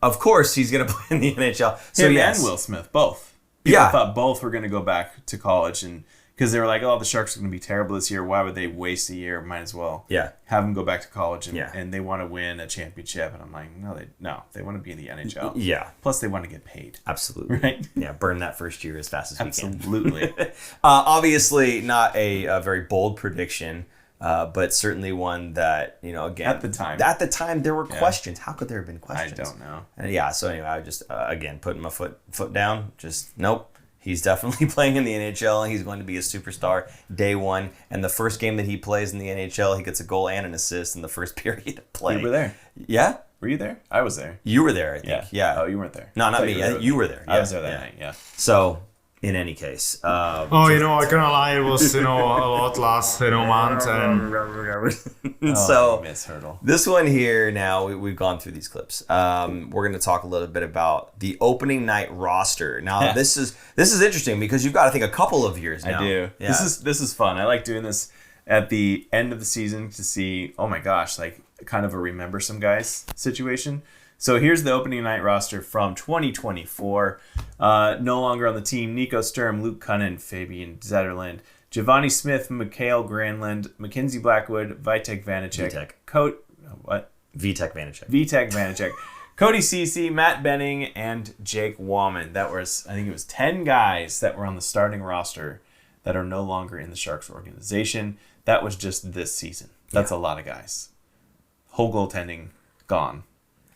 Speaker 1: of course he's going to play in the NHL. So
Speaker 2: and Will Smith, both. People thought both were going to go back to college, and because they were like, "Oh, the Sharks are going to be terrible this year. Why would they waste a year? Might as well have them go back to college." And they want to win a championship. And I'm like, no, they want to be in the NHL.
Speaker 1: Yeah.
Speaker 2: Plus, they want to get paid.
Speaker 1: Absolutely.
Speaker 2: Right.
Speaker 1: Yeah. Burn that first year as fast as we can.
Speaker 2: Absolutely.
Speaker 1: Obviously, not a very bold prediction. But certainly one that, again...
Speaker 2: At the time,
Speaker 1: there were questions. How could there have been questions?
Speaker 2: I don't know.
Speaker 1: And so anyway, I just, again, putting my foot down. Just, nope. He's definitely playing in the NHL, and he's going to be a superstar day one. And the first game that he plays in the NHL, he gets a goal and an assist in the first period of play.
Speaker 2: You were there.
Speaker 1: Yeah?
Speaker 2: Were you there? I was there.
Speaker 1: You were there, I think. Yeah.
Speaker 2: Oh, you weren't there.
Speaker 1: No, not me. You were there.
Speaker 2: I was there that night, yeah.
Speaker 1: So... In any case,
Speaker 5: I can't lie, it was a lot last month, and
Speaker 1: so
Speaker 2: Miss Hurdle.
Speaker 1: This one here now we've gone through these clips. We're going to talk a little bit about the opening night roster. Now this is interesting because you've got I think a couple of years now.
Speaker 2: I do. Yeah. This is fun. I like doing this at the end of the season to see. Oh my gosh, like kind of a remember some guys situation. So here's the opening night roster from 2024. No longer on the team: Nico Sturm, Luke Cunnin, Fabian Zetterland, Giovanni Smith, Mikhail Granlund, McKenzie Blackwood, Vitek Vanacek,
Speaker 1: Vitek Vanacek.
Speaker 2: Vitek Vanacek, Cody Ceci, Matt Benning, and Jake Wallman. That was, I think it was 10 guys that were on the starting roster that are no longer in the Sharks organization. That was just this season. That's a lot of guys. Whole goaltending gone.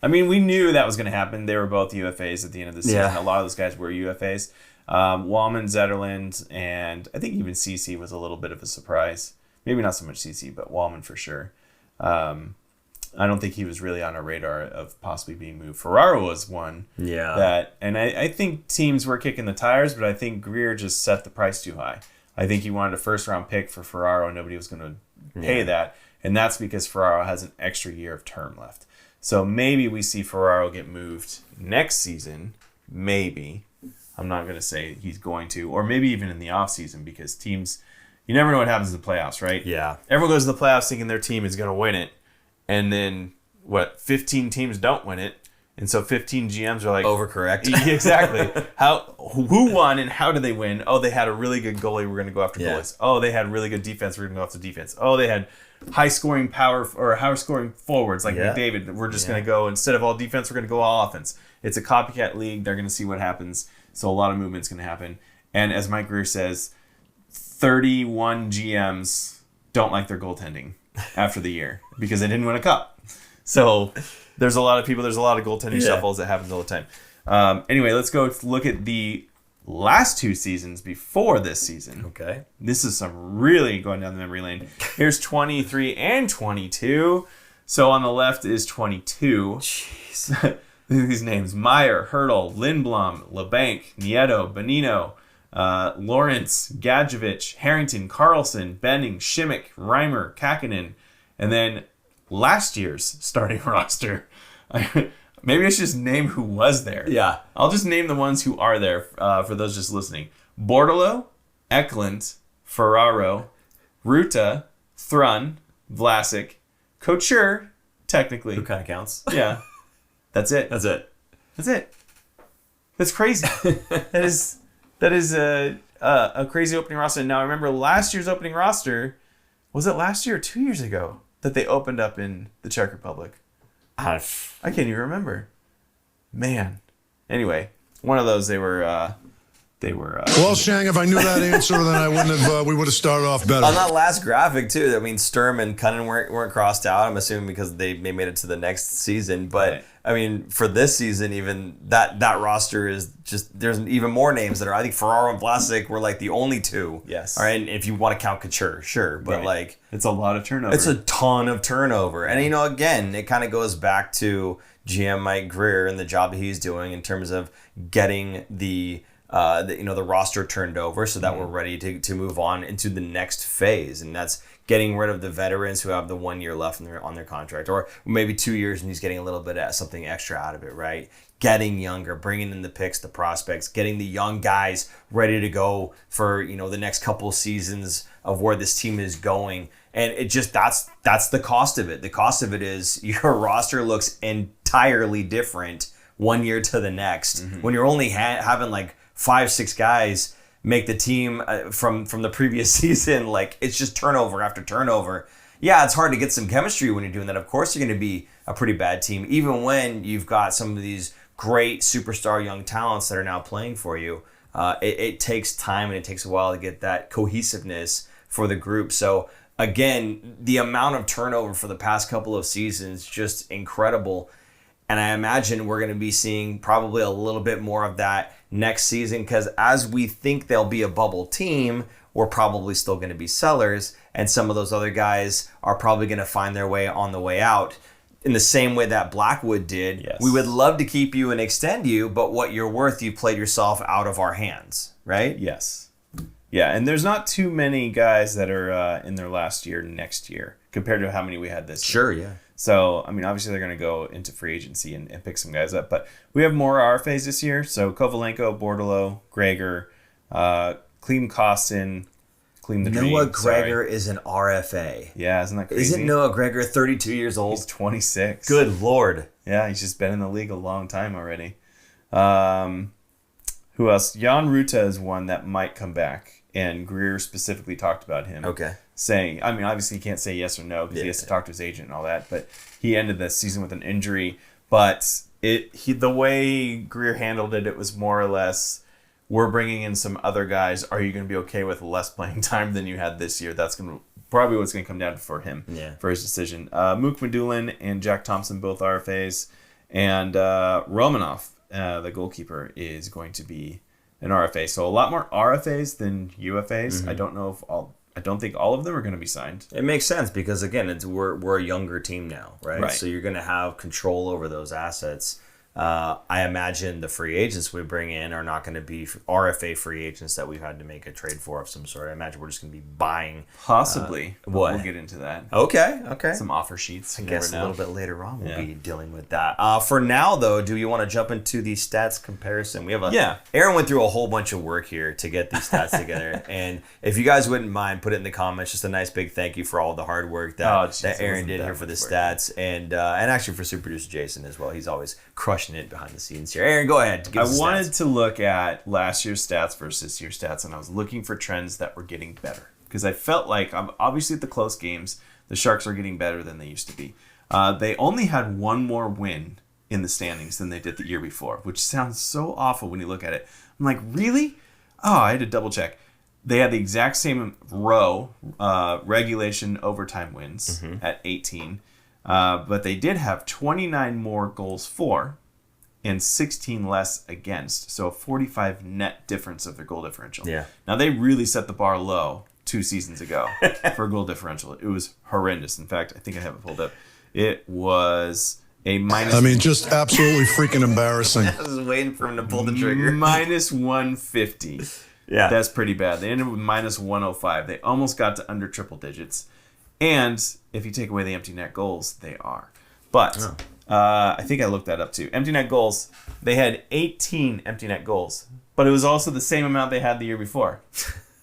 Speaker 2: I mean, we knew that was going to happen. They were both UFAs at the end of the season.
Speaker 1: Yeah.
Speaker 2: A lot of those guys were UFAs. Wallman, Zetterland, and I think even CC was a little bit of a surprise. Maybe not so much CC, but Wallman for sure. I don't think he was really on our radar of possibly being moved. Ferraro was one.
Speaker 1: Yeah.
Speaker 2: And I think teams were kicking the tires, but I think Grier just set the price too high. I think he wanted a first-round pick for Ferraro. Nobody was going to pay that. And that's because Ferraro has an extra year of term left. So maybe we see Ferraro get moved next season. Maybe. I'm not going to say he's going to. Or maybe even in the offseason, because teams, you never know what happens in the playoffs, right?
Speaker 1: Yeah.
Speaker 2: Everyone goes to the playoffs thinking their team is going to win it. And then, 15 teams don't win it. And so 15 GMs are like...
Speaker 1: Overcorrect.
Speaker 2: Exactly. Who won and how did they win? Oh, they had a really good goalie. We're going to go after goalies. Oh, they had really good defense. We're going to go after defense. Oh, they had high-scoring power or high-scoring forwards like McDavid. We're just going to go, instead of all defense, we're going to go all offense. It's a copycat league. They're going to see what happens. So a lot of movement's going to happen. And as Mike Grier says, 31 GMs don't like their goaltending after the year because they didn't win a cup. So there's a lot of people, there's a lot of goaltending shuffles that happens all the time. Anyway, let's go look at the last 2 seasons before this season.
Speaker 1: Okay.
Speaker 2: This is some really going down the memory lane. Here's 23 and 22. So on the left is 22.
Speaker 1: Jeez.
Speaker 2: These names: Meyer, Hurdle, Lindblom, LeBanc, Nieto, Bonino, Lawrence, Gadjevich, Harrington, Carlson, Benning, Shimmick, Reimer, Kakinen. And then last year's starting roster. Maybe I should just name who was there.
Speaker 1: Yeah.
Speaker 2: I'll just name the ones who are there for those just listening. Bordalo, Eklund, Ferraro, Ruta, Thrun, Vlasic, Couture, technically.
Speaker 1: Who kind of counts?
Speaker 2: Yeah. That's it.
Speaker 1: That's it.
Speaker 2: That's it. That's crazy. that is a crazy opening roster. Now, I remember last year's opening roster. Was it last year or 2 years ago that they opened up in the Czech Republic? I can't even remember. Man. Anyway, one of those they were.
Speaker 4: Well, Shang, if I knew that answer, then I wouldn't have. We would have started off better.
Speaker 1: On that last graphic too, I mean, Sturm and Cunnin weren't crossed out. I'm assuming because they made it to the next season. But
Speaker 2: Right.
Speaker 1: I mean, for this season, even that roster is just, there's even more names that are. I think Ferraro and Vlasic were like the only 2.
Speaker 2: Yes.
Speaker 1: All right, and if you want to count Couture, sure, but
Speaker 2: Right.
Speaker 1: like
Speaker 2: It's a lot of turnover.
Speaker 1: it's a ton of turnover. And again, it kind of goes back to GM Mike Grier and the job that he's doing in terms of getting the roster turned over so that we're ready to move on into the next phase, and that's getting rid of the veterans who have the 1 year left on their contract, or maybe 2 years and he's getting a little bit of something extra out of it, right? Getting younger, bringing in the picks, the prospects, getting the young guys ready to go for the next couple of seasons of where this team is going. And it just that's the cost of it. The cost of it is your roster looks entirely different 1 year to the next when you're only having like 5-6 guys make the team from the previous season. Like, it's just turnover after turnover. Yeah, it's hard to get some chemistry when you're doing that. Of course, you're going to be a pretty bad team, even when you've got some of these great superstar young talents that are now playing for you. It takes time and it takes a while to get that cohesiveness for the group. So again, the amount of turnover for the past couple of seasons, just incredible. And I imagine we're going to be seeing probably a little bit more of that next season, because as we think they'll be a bubble team, we're probably still going to be sellers, and some of those other guys are probably going to find their way on the way out in the same way that Blackwood did.
Speaker 2: Yes.
Speaker 1: We would love to keep you and extend you, but what you're worth, you played yourself out of our hands, right?
Speaker 2: Yes. Yeah, and there's not too many guys that are in their last year next year compared to how many we had this year.
Speaker 1: Sure, yeah.
Speaker 2: So, I mean, obviously they're going to go into free agency and pick some guys up. But we have more RFAs this year. So, Kovalenko, Bordalo, Gregor, Klim Kostin, Klim the Dream.
Speaker 1: Noah Gregor is an RFA.
Speaker 2: Yeah, isn't that crazy?
Speaker 1: Isn't Noah Gregor 32 years old?
Speaker 2: He's 26.
Speaker 1: Good Lord.
Speaker 2: Yeah, he's just been in the league a long time already. Who else? Jan Ruta is one that might come back. And Grier specifically talked about him.
Speaker 1: Okay.
Speaker 2: Saying, I mean, obviously he can't say yes or no because he has to talk to his agent and all that, but he ended the season with an injury. But the way Grier handled it, it was more or less, we're bringing in some other guys. Are you going to be okay with less playing time than you had this year? That's probably what's going to come down for him for his decision. Mook Madulin and Jack Thompson, both RFAs. And Romanov, the goalkeeper, is going to be an RFA. So a lot more RFAs than UFAs.
Speaker 1: Mm-hmm.
Speaker 2: I don't think all of them are going to be signed.
Speaker 1: It makes sense because, again, we're a younger team now, right?
Speaker 2: Right.
Speaker 1: So you're going to have control over those assets I imagine the free agents we bring in are not going to be RFA free agents that we've had to make a trade for of some sort. I imagine we're just going to be buying.
Speaker 2: Possibly.
Speaker 1: What?
Speaker 2: We'll get into that.
Speaker 1: Okay.
Speaker 2: Some offer sheets.
Speaker 1: I guess a little bit later on we'll be dealing with that. For now, though, do you want to jump into the stats comparison? We have Aaron went through a whole bunch of work here to get these stats together. And if you guys wouldn't mind, put it in the comments. Just a nice big thank you for all the hard work that Aaron did here for the stats. And actually for super producer Jason as well. He's always crushing it behind the scenes here. Aaron, go ahead.
Speaker 2: I wanted to look at last year's stats versus this year's stats, and I was looking for trends that were getting better. Because I felt like, obviously at the close games, the Sharks are getting better than they used to be. They only had one more win in the standings than they did the year before, which sounds so awful when you look at it. I'm like, really? Oh, I had to double check. They had the exact same row, regulation overtime wins at 18. But they did have 29 more goals for and 16 less against. So a 45 net difference of their goal differential.
Speaker 1: Yeah.
Speaker 2: Now, they really set the bar low 2 seasons ago for a goal differential. It was horrendous. In fact, I think I have it pulled up. It was a minus...
Speaker 4: I mean, just absolutely freaking embarrassing.
Speaker 1: I was waiting for him to pull the trigger.
Speaker 2: Minus 150.
Speaker 1: Yeah.
Speaker 2: That's pretty bad. They ended with minus 105. They almost got to under triple digits. And if you take away the empty net goals, they are. But I think I looked that up too. Empty net goals, they had 18 empty net goals. But it was also the same amount they had the year before.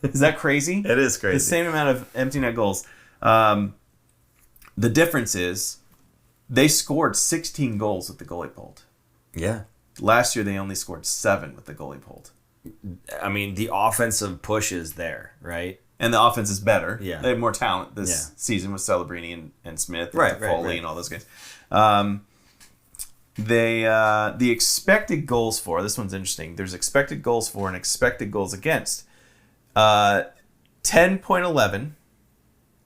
Speaker 2: Is that crazy?
Speaker 1: It is crazy.
Speaker 2: The same amount of empty net goals. The difference is they scored 16 goals with the goalie pulled.
Speaker 1: Yeah.
Speaker 2: Last year, they only scored 7 with the goalie pulled.
Speaker 1: I mean, the offensive push is there, right?
Speaker 2: And the offense is better.
Speaker 1: Yeah.
Speaker 2: They have more talent this season with Celebrini and Smith
Speaker 1: and
Speaker 2: Foley and all those guys. The expected goals for, this one's interesting. There's expected goals for and expected goals against. 10.11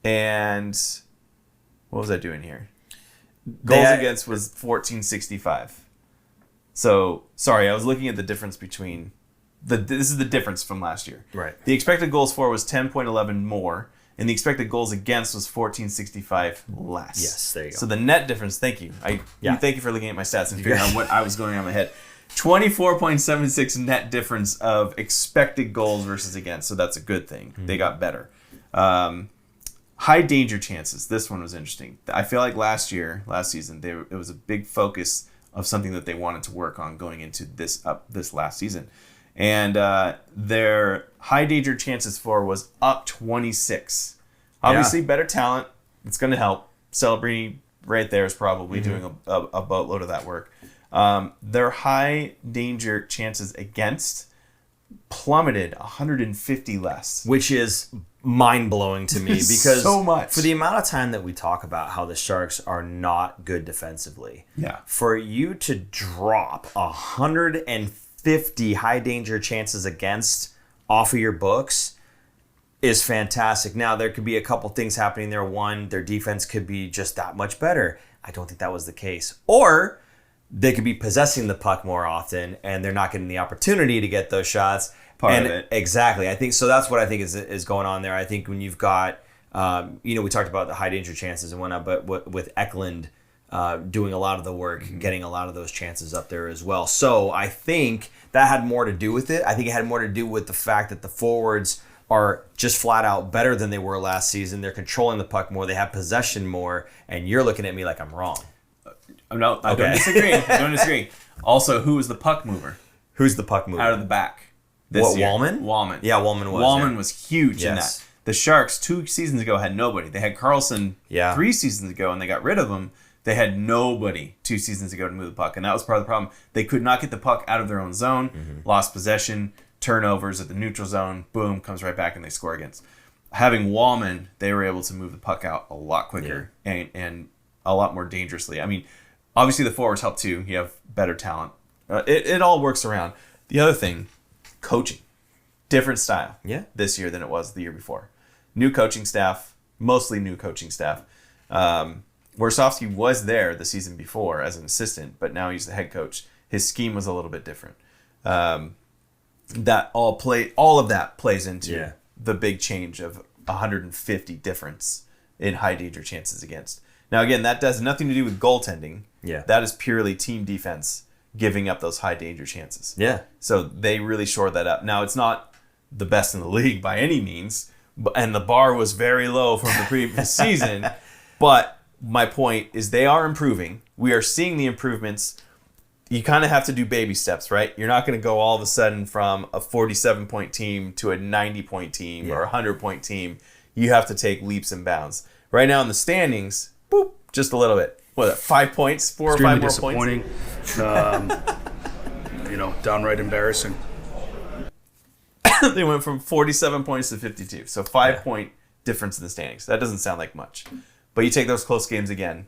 Speaker 2: and what was I doing here? Goals against was 1465. So, sorry, I was looking at the difference between... This is the difference from last year.
Speaker 1: Right.
Speaker 2: The expected goals for was 10.11 more, and the expected goals against was 1465 less.
Speaker 1: Yes, there you go.
Speaker 2: So the net difference, thank you. Thank you for looking at my stats and figuring out what I was going on in my head. 24.76 net difference of expected goals versus against, so that's a good thing. Mm-hmm. They got better. High danger chances. This one was interesting. I feel like last season, it was a big focus of something that they wanted to work on going into this last season. And their high danger chances for was up 26. Obviously, better talent. It's going to help. Celebrini right there is probably doing a boatload of that work. Their high danger chances against plummeted 150 less.
Speaker 1: Which is mind-blowing to me because
Speaker 2: so much.
Speaker 1: For the amount of time that we talk about how the Sharks are not good defensively, for you to drop 150 high danger chances against off of your books is fantastic. Now, there could be a couple things happening there. One, their defense could be just that much better. I don't think that was the case. Or they could be possessing the puck more often and they're not getting the opportunity to get those shots.
Speaker 2: Part of it.
Speaker 1: Exactly. I think so. That's what I think is going on there. I think when you've got, we talked about the high danger chances and whatnot, but with Eklund doing a lot of the work, getting a lot of those chances up there as well. So I think that had more to do with it. I think it had more to do with the fact that the forwards are just flat out better than they were last season. They're controlling the puck more. They have possession more. And you're looking at me like I'm wrong.
Speaker 2: No, I don't disagree. Also, who was the puck mover?
Speaker 1: Who's the puck mover?
Speaker 2: Out of the back. Wallman?
Speaker 1: Wallman. Yeah, Wallman was.
Speaker 2: Wallman was huge in that. The Sharks 2 seasons ago had nobody. They had Carlson 3 seasons ago, and they got rid of him. They had nobody 2 seasons ago to move the puck, and that was part of the problem. They could not get the puck out of their own zone, lost possession, turnovers at the neutral zone, boom, comes right back, and they score against. Having Wallman, they were able to move the puck out a lot quicker and a lot more dangerously. I mean, obviously the forwards help too. You have better talent. It all works around. The other thing, coaching. Different style this year than it was the year before. New coaching staff, mostly new coaching staff. Warsofsky was there the season before as an assistant, but now he's the head coach. His scheme was a little bit different. All of that plays into the big change of 150 difference in high danger chances against. Now again, that does nothing to do with goaltending.
Speaker 1: Yeah.
Speaker 2: That is purely team defense giving up those high danger chances.
Speaker 1: Yeah.
Speaker 2: So they really shored that up. Now, it's not the best in the league by any means, and the bar was very low from the previous season. But my point is they are improving. We are seeing the improvements. You kind of have to do baby steps, right? You're not going to go all of a sudden from a 47-point team to a 90-point team or a 100-point team. You have to take leaps and bounds. Right now in the standings, boop, just a little bit. What, 5 points? 4 or 5 more
Speaker 3: disappointing.
Speaker 2: points?
Speaker 3: Downright embarrassing.
Speaker 2: They went from 47 points to 52. So 5-point difference in the standings. That doesn't sound like much. But you take those close games again,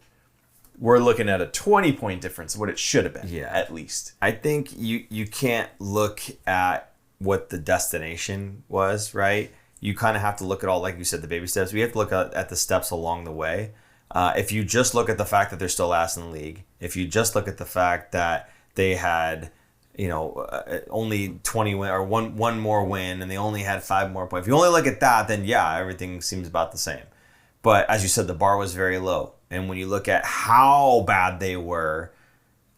Speaker 2: we're looking at a 20-point difference, what it should have been, at least.
Speaker 1: I think you can't look at what the destination was, right? You kind of have to look at all, like you said, the baby steps. We have to look at the steps along the way. If you just look at the fact that they're still last in the league, if you just look at the fact that they had, only 20 win or one more win and they only had 5 more points. If you only look at that, then everything seems about the same. But as you said, the bar was very low. And when you look at how bad they were,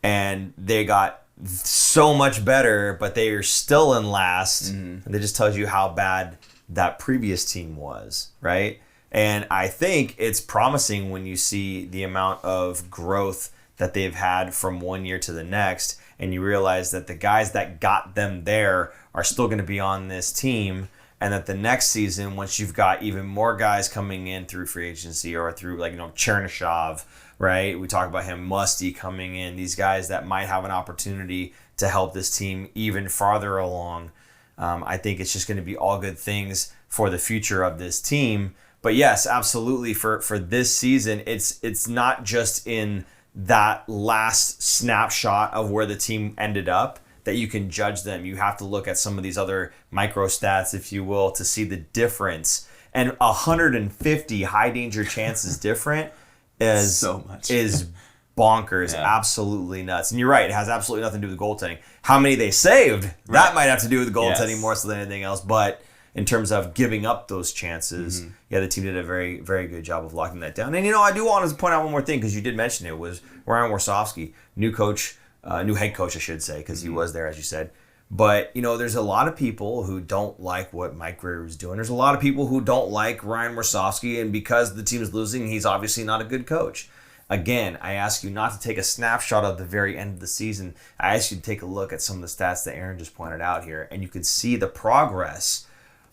Speaker 1: and they got so much better, but they are still in last, and it just tells you how bad that previous team was, right? And I think it's promising when you see the amount of growth that they've had from one year to the next, and you realize that the guys that got them there are still going to be on this team, and that the next season, once you've got even more guys coming in through free agency or through Chernyshov, right? We talk about him, Musty coming in, these guys that might have an opportunity to help this team even farther along. I think it's just going to be all good things for the future of this team. But yes, absolutely, for this season, it's not just in that last snapshot of where the team ended up that you can judge them. You have to look at some of these other micro stats, if you will, to see the difference. And 150 high danger chances different is
Speaker 2: so much.
Speaker 1: Is bonkers, absolutely nuts. And you're right, it has absolutely nothing to do with goaltending. How many they saved, that might have to do with goaltending more so than anything else. But in terms of giving up those chances, the team did a very, very good job of locking that down. And I do want to point out one more thing, because you did mention it, was Ryan Warsofsky, new head coach, I should say, because he was there, as you said. But, there's a lot of people who don't like what Mike Grier is doing. There's a lot of people who don't like Ryan Warsofsky, and because the team is losing, he's obviously not a good coach. Again, I ask you not to take a snapshot of the very end of the season. I ask you to take a look at some of the stats that Aaron just pointed out here, and you can see the progress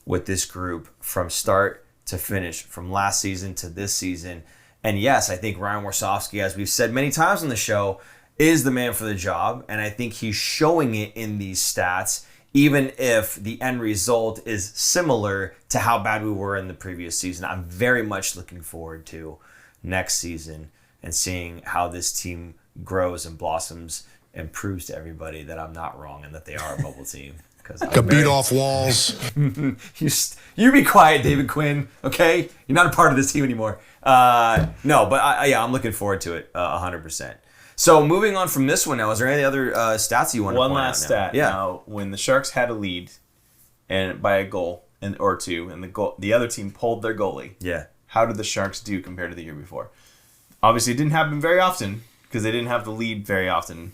Speaker 1: with this group from start to finish, from last season to this season. And yes, I think Ryan Warsofsky, as we've said many times on the show, is the man for the job, and I think he's showing it in these stats, even if the end result is similar to how bad we were in the previous season. I'm very much looking forward to next season and seeing how this team grows and blossoms and proves to everybody that I'm not wrong and that they are a bubble team.
Speaker 4: Got beat off walls.
Speaker 1: You be quiet, David Quinn, okay? You're not a part of this team anymore. No, but I'm looking forward to it 100%. So moving on from this one now, is there any other stats you want to point out?
Speaker 2: One last stat.
Speaker 1: Yeah.
Speaker 2: Now, when the Sharks had a lead and by a goal or two, and the other team pulled their goalie, how did the Sharks do compared to the year before? Obviously, it didn't happen very often because they didn't have the lead very often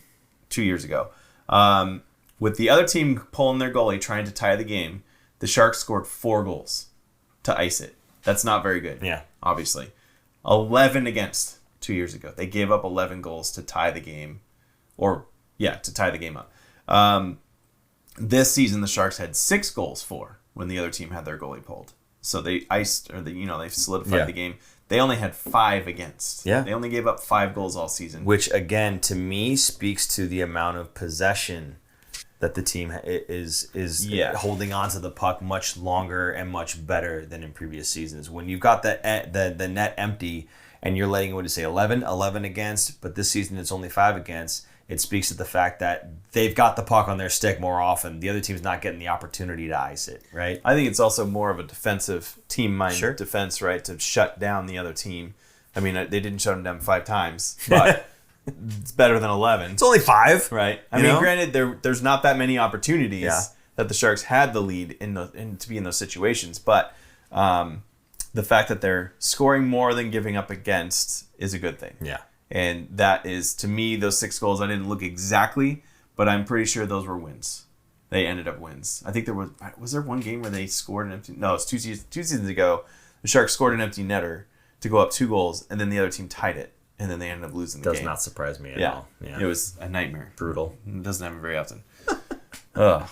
Speaker 2: 2 years ago. With the other team pulling their goalie, trying to tie the game, the Sharks scored 4 goals to ice it. That's not very good.
Speaker 1: Yeah.
Speaker 2: Obviously. 11 against 2 years ago. They gave up 11 goals to tie the game. To tie the game up. This season, the Sharks had 6 goals for when the other team had their goalie pulled. So they iced, or they solidified the game. They only had 5 against.
Speaker 1: Yeah.
Speaker 2: They only gave up 5 goals all season.
Speaker 1: Which, again, to me, speaks to the amount of possession that the team is holding on to the puck much longer and much better than in previous seasons. When you've got the net empty and you're letting, 11 against, but this season it's only 5 against, it speaks to the fact that they've got the puck on their stick more often. The other team's not getting the opportunity to ice it, right?
Speaker 2: I think it's also more of a defensive team-minded defense, right, to shut down the other team. I mean, they didn't shut them down 5 times, but it's better than 11.
Speaker 1: It's only 5.
Speaker 2: Right. I mean, granted, there's not that many opportunities that the Sharks had the lead to be in those situations, but the fact that they're scoring more than giving up against is a good thing.
Speaker 1: Yeah.
Speaker 2: And that is, to me, those 6 goals, I didn't look exactly, but I'm pretty sure those were wins. They ended up wins. I think was there one game where they scored an empty? No, it's two seasons ago. The Sharks scored an empty netter to go up 2 goals, and then the other team tied it, and then they ended up losing the game.
Speaker 1: Does not surprise me at all. Yeah,
Speaker 2: it was a nightmare.
Speaker 1: Brutal.
Speaker 2: It doesn't happen very often. Ugh.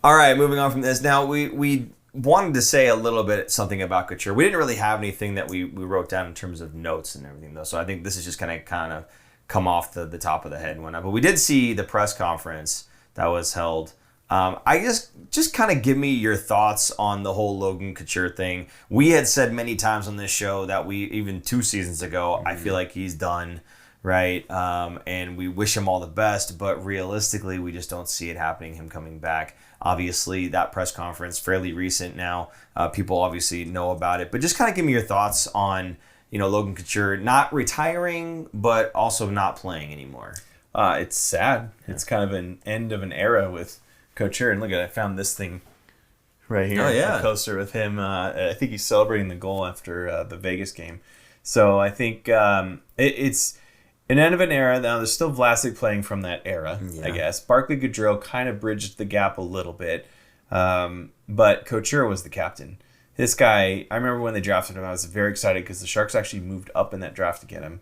Speaker 1: All right, moving on from this. Now, we wanted to say a little bit something about Couture. We didn't really have anything that we wrote down in terms of notes and everything, though. So I think this is just kind of come off the top of the head and whatnot. But we did see the press conference that was held. I just kind of give me your thoughts on the whole Logan Couture thing. We had said many times on this show that even 2 seasons ago, I feel like he's done, right? And we wish him all the best, but realistically, we just don't see it happening, him coming back. Obviously, that press conference, fairly recent now. People obviously know about it. But just kind of give me your thoughts on, Logan Couture not retiring, but also not playing anymore.
Speaker 2: It's sad. Yeah. It's kind of an end of an era with Couture. And look I found this thing right here.
Speaker 1: Oh, yeah.
Speaker 2: A coaster with him. I think he's celebrating the goal after the Vegas game. So I think it's an end of an era. Now, there's still Vlasic playing from that era, I guess. Barclay Goodrow kind of bridged the gap a little bit. But Couture was the captain. This guy, I remember when they drafted him, I was very excited because the Sharks actually moved up in that draft to get him.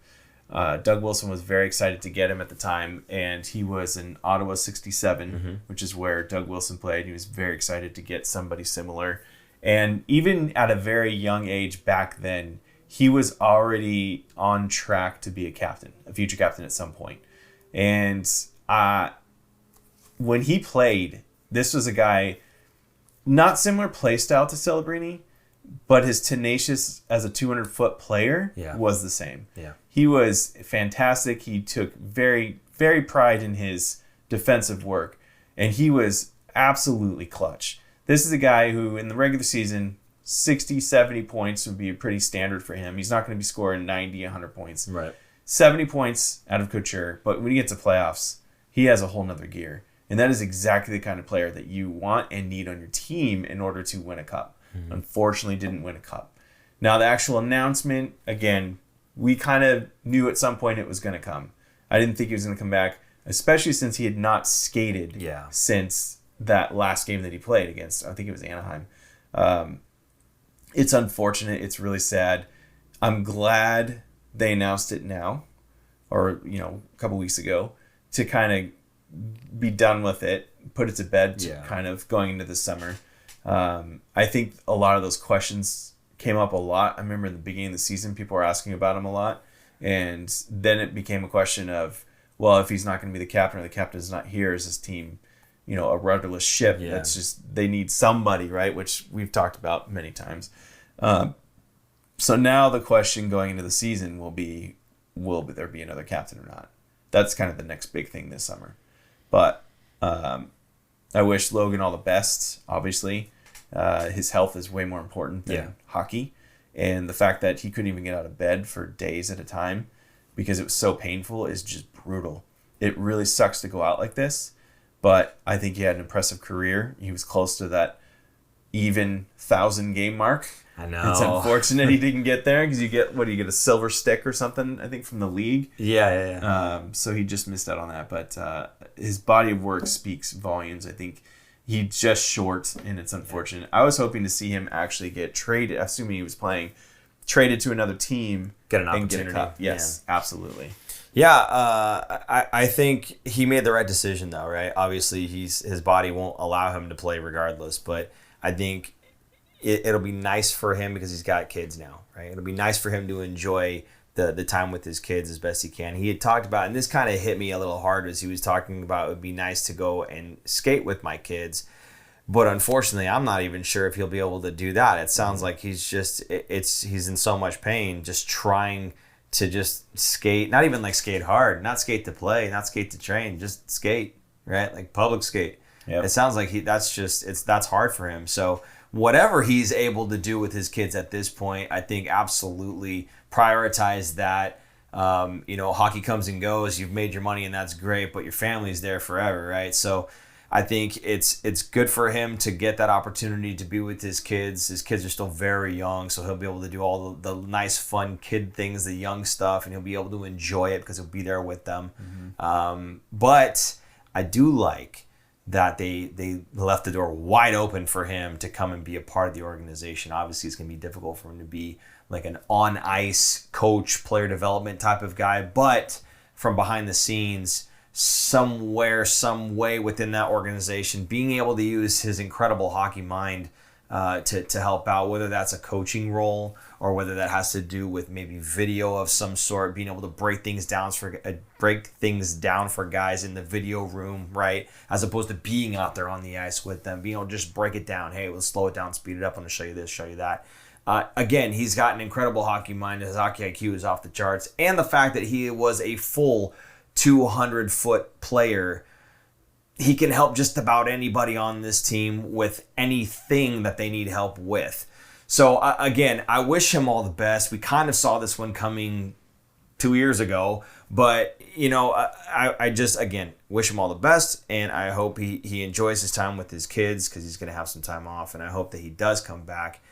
Speaker 2: Doug Wilson was very excited to get him at the time, and he was in Ottawa 67, which is where Doug Wilson played. He was very excited to get somebody similar. And even at a very young age back then, he was already on track to be a future captain at some point. And when he played, this was a guy, not similar play style to Celebrini, but his tenacious as a 200-foot player was the same.
Speaker 1: Yeah.
Speaker 2: He was fantastic. He took very, very pride in his defensive work, and he was absolutely clutch. This is a guy who, in the regular season, 60, 70 points would be pretty standard for him. He's not going to be scoring 90, 100 points.
Speaker 1: Right.
Speaker 2: 70 points out of Couture, but when he gets to playoffs, he has a whole nother gear. And that is exactly the kind of player that you want and need on your team in order to win a cup. Unfortunately, didn't win a cup. Now, the actual announcement, again, we kind of knew at some point it was going to come. I didn't think he was going to come back, especially since he had not skated since that last game that he played against, I think it was Anaheim. It's unfortunate. It's really sad. I'm glad they announced it now, or, a couple weeks ago, to kind of be done with it, put it to bed, kind of going into the summer. I think a lot of those questions came up a lot. I remember in the beginning of the season, people were asking about him a lot. And then it became a question of, well, if he's not going to be the captain or the captain is not here, is his team, a rudderless ship?
Speaker 1: Yeah.
Speaker 2: That's just, they need somebody, right? Which we've talked about many times. So now the question going into the season will there be another captain or not? That's kind of the next big thing this summer. But I wish Logan all the best, obviously. His health is way more important than hockey. And the fact that he couldn't even get out of bed for days at a time because it was so painful is just brutal. It really sucks to go out like this. But I think he had an impressive career. He was close to that even 1,000 game mark.
Speaker 1: I know.
Speaker 2: It's unfortunate he didn't get there because you get a silver stick or something, I think, from the league.
Speaker 1: Yeah.
Speaker 2: So he just missed out on that. But his body of work speaks volumes. I think he's just short, and it's unfortunate. I was hoping to see him actually get traded, assuming he was playing, traded to another team.
Speaker 1: Get an
Speaker 2: and get a
Speaker 1: opportunity.
Speaker 2: cup. Yes, absolutely.
Speaker 1: Yeah, I think he made the right decision, though, right? Obviously, his body won't allow him to play regardless, but I think it'll be nice for him because he's got kids now, right? It'll be nice for him to enjoy the time with his kids as best he can. He had talked about, and this kind of hit me a little hard as he was talking about it would be nice to go and skate with my kids. But unfortunately, I'm not even sure if he'll be able to do that. It sounds like he's in so much pain just trying to just skate, not even like skate hard, not skate to play, not skate to train, just skate, right? Like public skate. Yep. It sounds like that's hard for him. So whatever he's able to do with his kids at this point, I think absolutely prioritize that. Hockey comes and goes. You've made your money and that's great, but your family's there forever, right? So I think it's good for him to get that opportunity to be with his kids. His kids are still very young, so he'll be able to do all the nice, fun kid things, the young stuff, and he'll be able to enjoy it because he'll be there with them. Mm-hmm. But I do like that they left the door wide open for him to come and be a part of the organization. Obviously, it's going to be difficult for him to be like an on-ice coach, player development type of guy, but from behind the scenes, somewhere, some way within that organization, being able to use his incredible hockey mind to help out, whether that's a coaching role or whether that has to do with maybe video of some sort, being able to break things down for guys in the video room, right? As opposed to being out there on the ice with them, being able to just break it down. Hey, let's slow it down, speed it up. I'm going to show you this, show you that. Again, he's got an incredible hockey mind. His hockey IQ is off the charts. And the fact that he was a full 200-foot player, he can help just about anybody on this team with anything that they need help with. So, again, I wish him all the best. We kind of saw this one coming 2 years ago. But, I just, again, wish him all the best. And I hope he enjoys his time with his kids because he's going to have some time off. And I hope that he does come back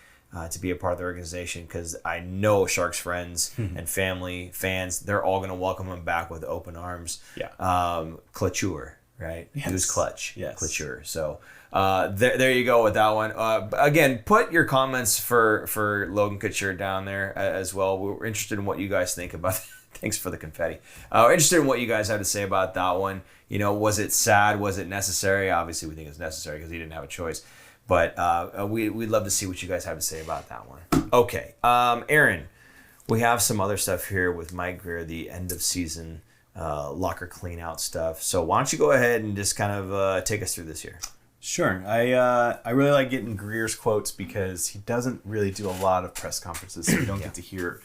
Speaker 1: to be a part of the organization, because I know Sharks friends and family, fans, they're all going to welcome him back with open arms.
Speaker 2: Yeah.
Speaker 1: Couture, right?
Speaker 2: Yes.
Speaker 1: He was clutch.
Speaker 2: Yes.
Speaker 1: Couture. So there you go with that one. Again, put your comments for Logan Couture down there as well. We're interested in what you guys think about Thanks for the confetti. We're interested in what you guys have to say about that one. Was it sad? Was it necessary? Obviously, we think it's necessary because he didn't have a choice. But we'd love to see what you guys have to say about that one. Okay. Aaron, we have some other stuff here with Mike Grier, the end of season locker clean out stuff. So why don't you go ahead and just kind of take us through this here?
Speaker 2: Sure. I really like getting Grier's quotes because he doesn't really do a lot of press conferences, so you don't get to hear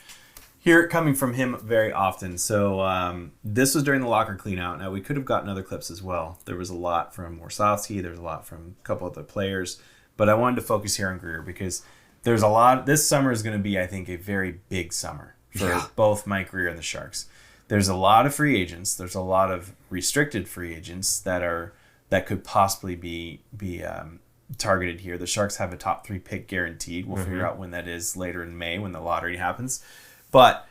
Speaker 2: it coming from him very often. So this was during the locker clean out. Now, we could have gotten other clips as well. There was a lot from Warsawski. There was a lot from a couple other players. But I wanted to focus here on Grier because there's a lot. This summer is going to be, I think, a very big summer for both Mike Grier and the Sharks. There's a lot of free agents. There's a lot of restricted free agents that could possibly be targeted here. The Sharks have a top 3 pick guaranteed. We'll figure out when that is later in May when the lottery happens. But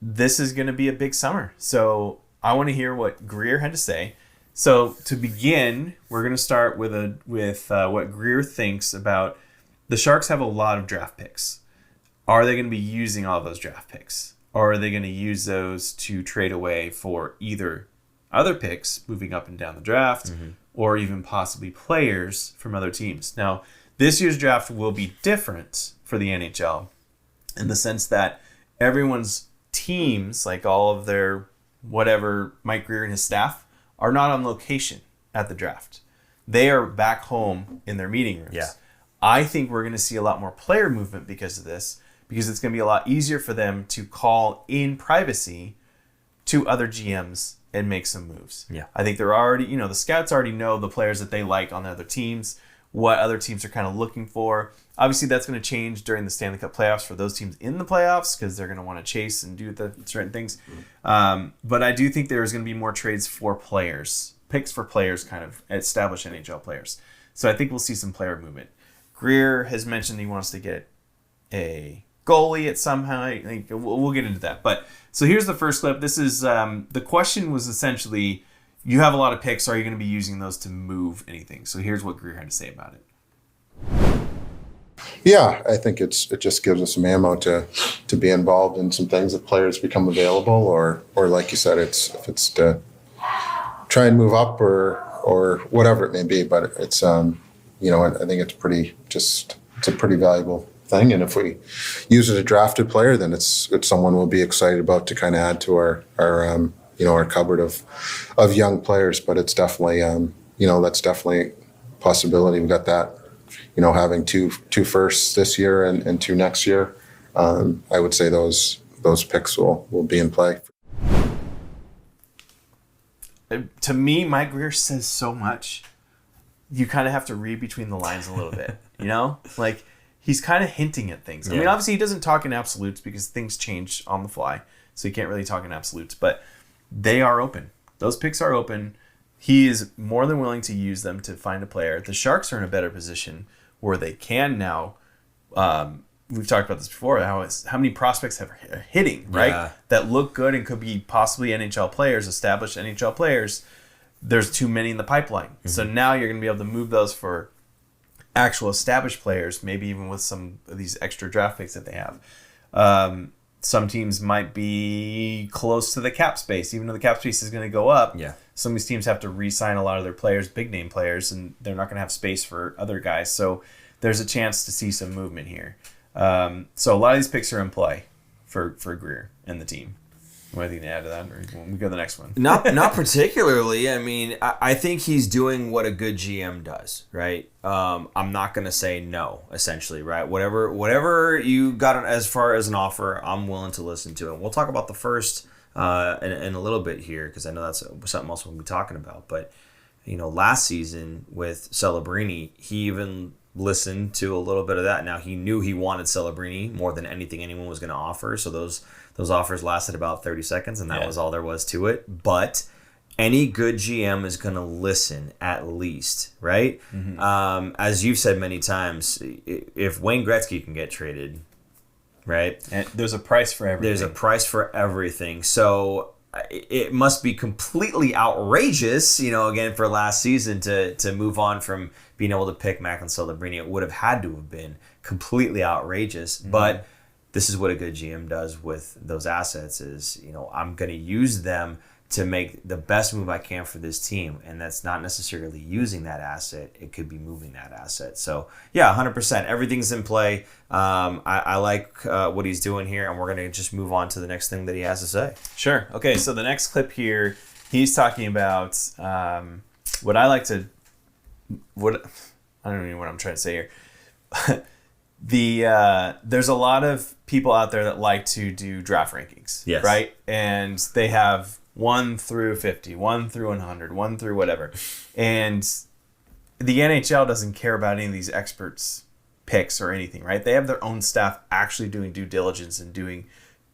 Speaker 2: this is going to be a big summer. So I want to hear what Grier had to say. So to begin, we're going to start with what Grier thinks about the Sharks have a lot of draft picks. Are they going to be using all of those draft picks? Or are they going to use those to trade away for either other picks moving up and down the draft or even possibly players from other teams? Now, this year's draft will be different for the NHL in the sense that everyone's teams, like all of their whatever, Mike Grier and his staff, are not on location at the draft. They are back home in their meeting rooms.
Speaker 1: Yeah.
Speaker 2: I think we're going to see a lot more player movement because of this, because it's going to be a lot easier for them to call in privacy to other GMs and make some moves.
Speaker 1: Yeah.
Speaker 2: I think they're already, the scouts already know the players that they like on the other teams, what other teams are kind of looking for. Obviously, that's going to change during the Stanley Cup playoffs for those teams in the playoffs because they're going to want to chase and do the certain things. But I do think there's going to be more trades for players, picks for players, kind of established NHL players. So I think we'll see some player movement. Grier has mentioned he wants to get a goalie at some point. We'll get into that. But so here's the first clip. This is the question was essentially, you have a lot of picks. Are you going to be using those to move anything? So here's what Grier had to say about it.
Speaker 4: Yeah, I think it just gives us some ammo to be involved in some things if players become available, or like you said, if it's to try and move up or whatever it may be. But it's I think it's a pretty valuable thing, and if we use it as a drafted player, then it's someone we'll be excited about to kind of add to our cupboard of young players. But it's definitely that's definitely a possibility. We got that. Having two firsts this year and 2 next year, I would say those picks will be in play.
Speaker 2: To me, Mike Grier says so much. You kind of have to read between the lines a little bit, Like, he's kind of hinting at things. I mean, obviously, he doesn't talk in absolutes because things change on the fly, so you can't really talk in absolutes. But they are open. Those picks are open. He is more than willing to use them to find a player. The Sharks are in a better position where they can now we've talked about this before, how many prospects are hitting, right?
Speaker 1: Yeah.
Speaker 2: That look good and could be possibly NHL players, established NHL players. There's too many in the pipeline. Mm-hmm. So now you're going to be able to move those for actual established players, maybe even with some of these extra draft picks that they have. Some teams might be close to the cap space, even though the cap space is going to go up.
Speaker 1: Yeah.
Speaker 2: Some of these teams have to re-sign a lot of their players, big name players, and they're not going to have space for other guys. So there's a chance to see some movement here. So a lot of these picks are in play for Grier and the team. Anything to add to that, or we go to the next one?
Speaker 1: Not particularly. I mean, I think he's doing what a good GM does, right? I'm not going to say no, essentially, right? Whatever you got as far as an offer, I'm willing to listen to it. We'll talk about the first in a little bit here, because I know that's something else we'll be talking about. But, last season with Celebrini, he even listened to a little bit of that. Now, he knew he wanted Celebrini more than anything anyone was going to offer, so those offers lasted about 30 seconds, and that was all there was to it. But any good GM is going to listen at least, right? Mm-hmm. As you've said many times, if Wayne Gretzky can get traded, right?
Speaker 2: And there's a price for everything.
Speaker 1: There's a price for everything. So it must be completely outrageous, again, for last season to move on from being able to pick Mac and Celebrini. It would have had to have been completely outrageous. Mm-hmm. But this is what a good GM does with those assets is, I'm going to use them to make the best move I can for this team. And that's not necessarily using that asset. It could be moving that asset. So, yeah, 100%. Everything's in play. I like what he's doing here, and we're going to just move on to the next thing that he has to say.
Speaker 2: Sure. Okay, so the next clip here, he's talking about what I like to... I don't know what I'm trying to say here. There's a lot of people out there that like to do draft rankings,
Speaker 1: yes,
Speaker 2: right? And they have 1 through 50, 1 through 100, 1 through whatever. And the NHL doesn't care about any of these experts' picks or anything, right? They have their own staff actually doing due diligence and doing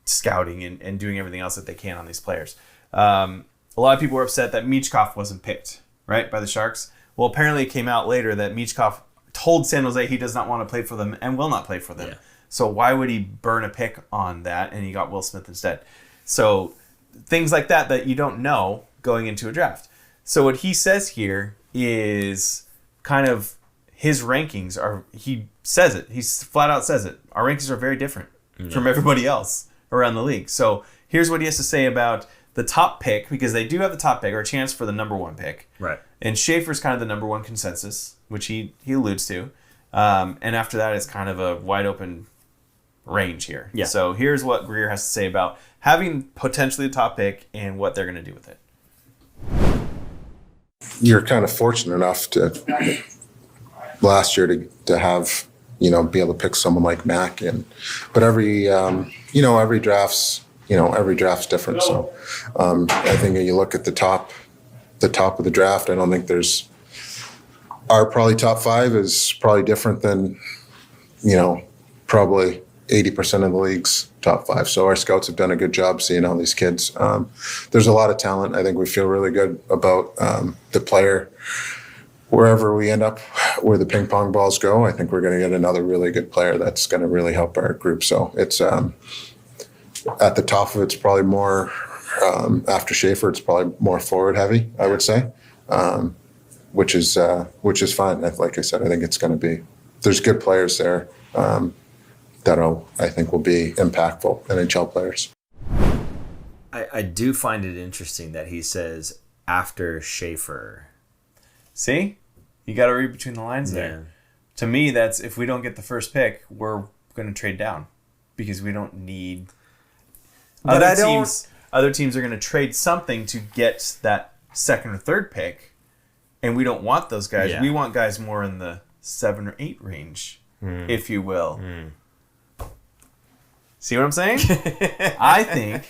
Speaker 2: scouting and doing everything else that they can on these players. A lot of people were upset that Michkov wasn't picked, right, by the Sharks. Well, apparently it came out later that Michkov told San Jose he does not want to play for them and will not play for them. Yeah. So why would he burn a pick on that? And he got Will Smith instead. So things like that you don't know going into a draft. So what he says here is kind of his rankings are, he says it. He flat out says it. Our rankings are very different from everybody else around the league. So here's what he has to say about the top pick, because they do have the top pick, or a chance for the number one pick.
Speaker 1: Right.
Speaker 2: And Schaefer's kind of the number one consensus, which he alludes to. And after that, it's kind of a wide open range here. Yeah. So here's what Grier has to say about having potentially the top pick and what they're going to do with it.
Speaker 4: You're kind of fortunate enough last year to have, be able to pick someone like Mac but every draft's different. So I think when you look at the top of the draft, I don't think our probably top 5 is probably different than, probably 80% of the league's top 5. So our scouts have done a good job seeing all these kids. There's a lot of talent. I think we feel really good about the player. Wherever we end up, where the ping pong balls go, I think we're going to get another really good player that's going to really help our group. So it's at the top of it's probably more, after Schaefer, it's probably more forward heavy, I would say, which is fine. Like I said, I think it's going to be, there's good players there that I think will be impactful NHL players.
Speaker 1: I do find it interesting that he says after Schaefer.
Speaker 2: See? You got to read between the lines there.
Speaker 1: Yeah.
Speaker 2: To me, that's if we don't get the first pick, we're going to trade down because we don't need...
Speaker 1: But
Speaker 2: Other teams are going to trade something to get that second or third pick, and we don't want those guys. Yeah. We want guys more in the 7 or 8 range, if you will. See what I'm saying? I think,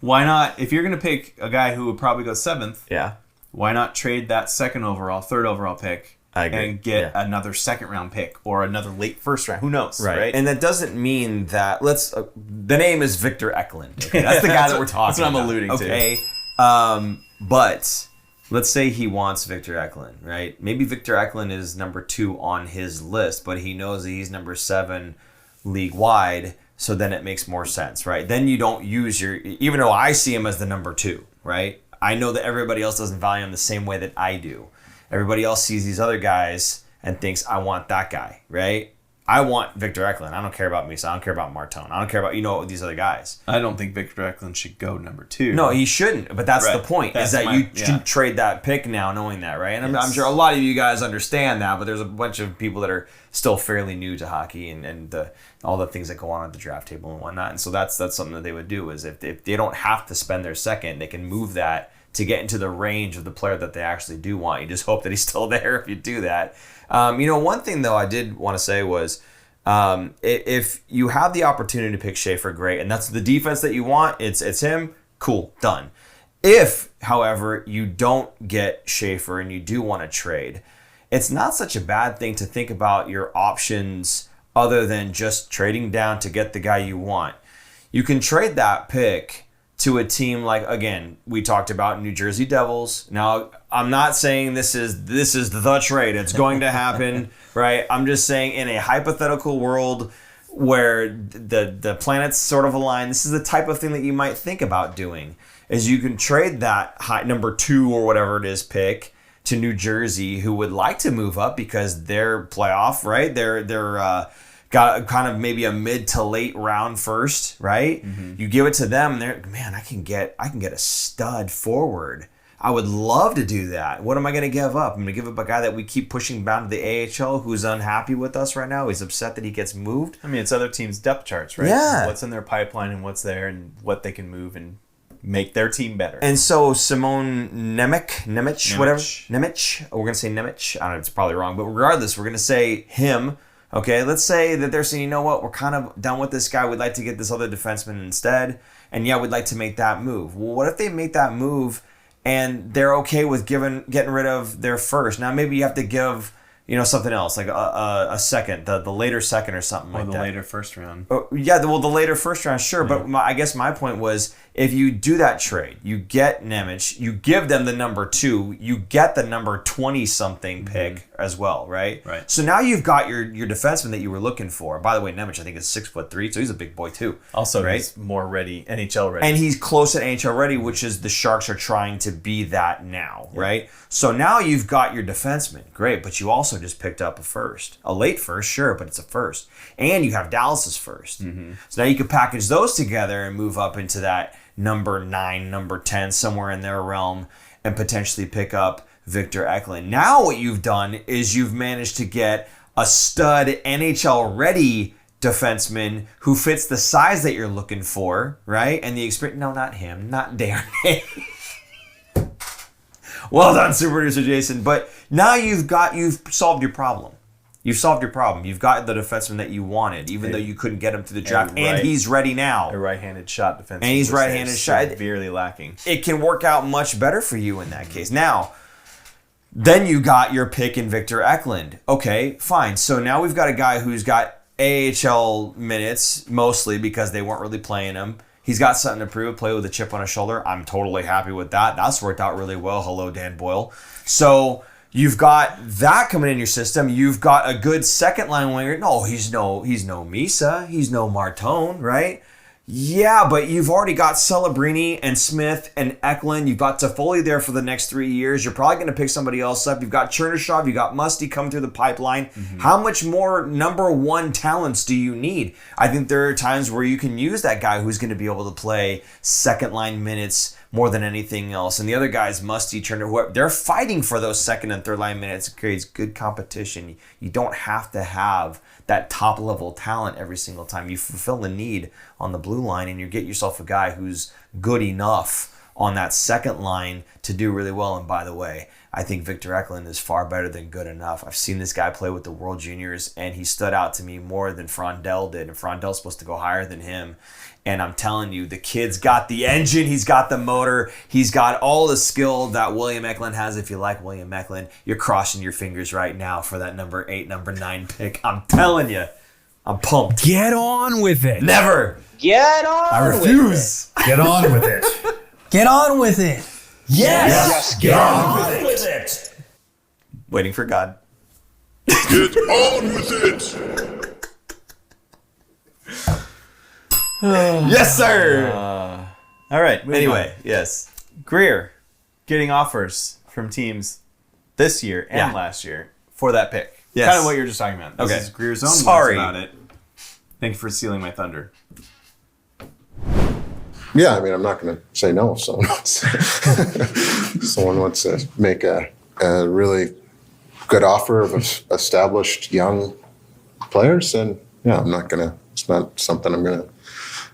Speaker 2: why not, if you're going to pick a guy who would probably go 7th, why not trade that second overall, third overall pick, and get another second round pick or another late first round? Who knows, right?
Speaker 1: And that doesn't mean that the name is Victor Eklund. Okay? That's the guy that we're talking about.
Speaker 2: That's what I'm alluding to.
Speaker 1: Okay, but let's say he wants Victor Eklund, right? Maybe Victor Eklund is number 2 on his list, but he knows that he's number 7 league wide. So then it makes more sense, right? Then you don't use even though I see him as the number 2, right? I know that everybody else doesn't value him the same way that I do. Everybody else sees these other guys and thinks, I want that guy, right? I want Victor Eklund. I don't care about Misa. I don't care about Martone. I don't care about, these other guys.
Speaker 2: I don't think Victor Eklund should go number 2.
Speaker 1: No, he shouldn't. But that's
Speaker 2: Right.
Speaker 1: the point,
Speaker 2: That's
Speaker 1: is that you should trade that pick now knowing that, right? And I'm sure a lot of you guys understand that, but there's a bunch of people that are still fairly new to hockey and all the things that go on at the draft table and whatnot. And so that's something that they would do, is if they don't have to spend their second, they can move that to get into the range of the player that they actually do want. You just hope that he's still there if you do that. One thing, though, I did want to say was, if you have the opportunity to pick Schaefer, great, and that's the defense that you want, it's him, cool, done. If, however, you don't get Schaefer and you do want to trade, it's not such a bad thing to think about your options other than just trading down to get the guy you want. You can trade that pick to a team like, again, we talked about New Jersey Devils. Now, I'm not saying this is the trade. It's going to happen, right? I'm just saying, in a hypothetical world where the planets sort of align, this is the type of thing that you might think about doing, is you can trade that high number 2 or whatever it is pick to New Jersey, who would like to move up because they're playoff, right? They're got kind of maybe a mid to late round first, right? Mm-hmm. You give it to them, and they're, man, I can get a stud forward. I would love to do that. What am I going to give up? I'm going to give up a guy that we keep pushing down to the AHL, who's unhappy with us right now. He's upset that he gets moved.
Speaker 2: I mean, it's other teams' depth charts, right?
Speaker 1: Yeah.
Speaker 2: What's in their pipeline and what's there and what they can move and make their team better.
Speaker 1: And so Simone Nemec, whatever. Nemec. We're going to say Nemec. I don't know, it's probably wrong. But regardless, we're going to say him. Okay, let's say that they're saying, you know what, we're kind of done with this guy. We'd like to get this other defenseman instead. And yeah, we'd like to make that move. Well, what if they make that move and they're okay with getting rid of their first? Now, maybe you have to give, something else, like a second, the later second or something like that.
Speaker 2: Or the later first round.
Speaker 1: The later first round, sure. Yeah. But I guess my point was, if you do that trade, you get Nemec, you give them the number 2, you get the number 20-something pick as well, right?
Speaker 2: Right.
Speaker 1: So now you've got your defenseman that you were looking for. By the way, Nemec, I think, is 6'3", so he's a big boy too.
Speaker 2: Also,
Speaker 1: right?
Speaker 2: He's more ready, NHL ready.
Speaker 1: And he's close to NHL ready, which is the Sharks are trying to be that now, right? So now you've got your defenseman. Great, but you also just picked up a first. A late first, sure, but it's a first. And you have Dallas's first. Mm-hmm. So now you can package those together and move up into that number 9, number 10, somewhere in their realm, and potentially pick up Victor Eklund. Now what you've done is you've managed to get a stud NHL-ready defenseman who fits the size that you're looking for, right? And the experience. No, not him. Not Darren. Well done, super producer Jason. But now you've solved your problem. You've solved your problem. You've got the defenseman that you wanted, even though you couldn't get him through the draft, and he's ready now.
Speaker 2: A right-handed shot defenseman.
Speaker 1: And he's right-handed shot.
Speaker 2: Severely lacking.
Speaker 1: It can work out much better for you in that case. Now, then you got your pick in Victor Eklund. Okay, fine. So now we've got a guy who's got AHL minutes, mostly because they weren't really playing him. He's got something to prove, play with a chip on his shoulder. I'm totally happy with that. That's worked out really well. Hello, Dan Boyle. So you've got that coming in your system. You've got a good second line winger. No, he's no Misa. He's no Martone, right? Yeah, but you've already got Celebrini and Smith and Eklund. You've got Toffoli there for the next 3 years. You're probably going to pick somebody else up. You've got Chernyshov. You've got Musty coming through the pipeline. Mm-hmm. How much more number 1 talents do you need? I think there are times where you can use that guy who's going to be able to play second line minutes more than anything else. And the other guys, Musty, Turner, whoever, they're fighting for those second and third line minutes. It creates good competition. You don't have to have that top level talent every single time. You fulfill the need on the blue line, and you get yourself a guy who's good enough on that second line to do really well. And by the way, I think Victor Eklund is far better than good enough. I've seen this guy play with the World Juniors, and he stood out to me more than Frondell did. And Frondel's supposed to go higher than him. And I'm telling you, the kid's got the engine, he's got the motor, he's got all the skill that William Eklund has. If you like William Eklund, you're crossing your fingers right now for that number 8, number 9 pick. I'm telling you, I'm pumped.
Speaker 6: Get on with it.
Speaker 1: Never.
Speaker 7: Get on
Speaker 1: I refuse.
Speaker 5: Get on with it.
Speaker 6: Get on with it.
Speaker 7: Yes.
Speaker 5: Get on with it.
Speaker 1: Waiting for God.
Speaker 8: Get on with it!
Speaker 1: Yes, sir.
Speaker 2: All right. moving
Speaker 1: Anyway,
Speaker 2: on.
Speaker 1: yes.
Speaker 2: Grier getting offers from teams this year and last year for that pick.
Speaker 1: Yes.
Speaker 2: Kind of what you were just talking about. This
Speaker 1: Okay.
Speaker 2: is Grier's own
Speaker 1: Sorry.
Speaker 2: words about it. Thank you for stealing my thunder.
Speaker 4: Yeah, I mean, I'm not going to say no if someone wants to make a really good offer of established young players, then yeah, I'm not going to. It's not something I'm going to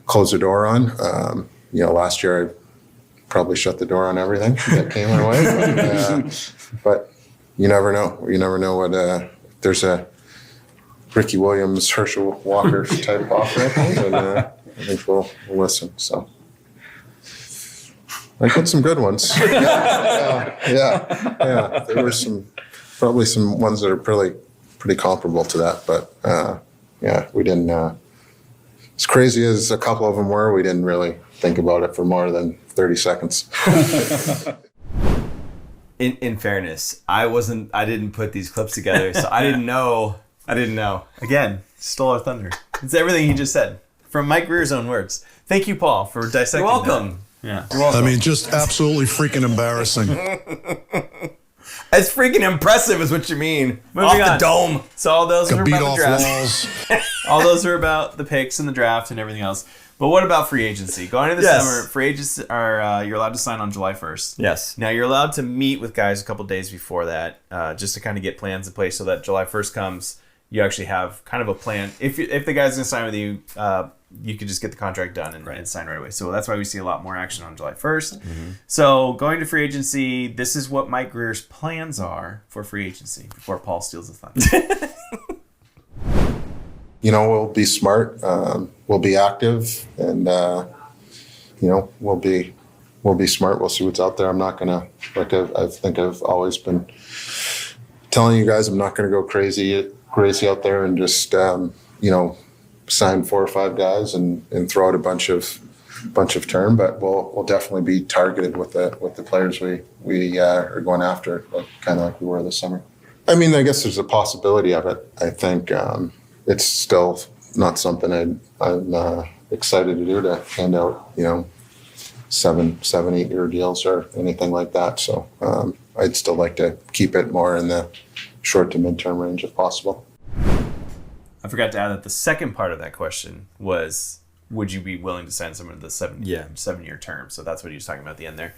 Speaker 4: close the door on. Last year I probably shut the door on everything that came my way, but you never know. You never know what there's a Ricky Williams, Herschel Walker type offer, and I think we'll listen. So. I got some good ones. Yeah. There were probably some ones that are pretty comparable to that, but we didn't. As crazy as a couple of them were, we didn't really think about it for more than 30 seconds.
Speaker 1: In fairness, I didn't put these clips together, so I didn't know.
Speaker 2: Again, stole our thunder. It's everything he just said from Mike Grier's own words. Thank you, Paul, for dissecting.
Speaker 1: You're welcome.
Speaker 2: Yeah. You're welcome.
Speaker 8: I mean, just absolutely freaking embarrassing.
Speaker 1: It's freaking impressive, is what you mean.
Speaker 2: Moving
Speaker 1: Off
Speaker 2: on.
Speaker 1: the dome.
Speaker 2: So all those are
Speaker 8: Got beat
Speaker 2: about the
Speaker 8: off
Speaker 2: draft.
Speaker 8: walls.
Speaker 2: All those are about the picks and the draft and everything else. But what about free agency? Going into the
Speaker 1: Yes.
Speaker 2: summer, free agents are you're allowed to sign on July 1st.
Speaker 1: Yes.
Speaker 2: Now you're allowed to meet with guys a couple days before that, just to kind of get plans in place so that July 1st comes, you actually have kind of a plan. If the guy's going to sign with you, you could just get the contract done and sign right away. So that's why we see a lot more action on July 1st. Mm-hmm. So going to free agency, this is what Mike Grier's plans are for free agency before Paul steals the thunder.
Speaker 4: We'll be smart. We'll be active, and we'll be smart. We'll see what's out there. I'm not gonna I think I've always been telling you guys, I'm not gonna go crazy out there and just sign 4 or 5 guys and throw out a bunch of term. But we'll definitely be targeted with the players we are going after, kind of like we were this summer. I mean, I guess there's a possibility of it. I think. It's still not something I'm excited to do, to hand out, 7, 8-year deals or anything like that. So I'd still like to keep it more in the short to midterm range if possible.
Speaker 2: I forgot to add that the second part of that question was, would you be willing to sign someone to the 7-year term? So that's what he was talking about at the end there.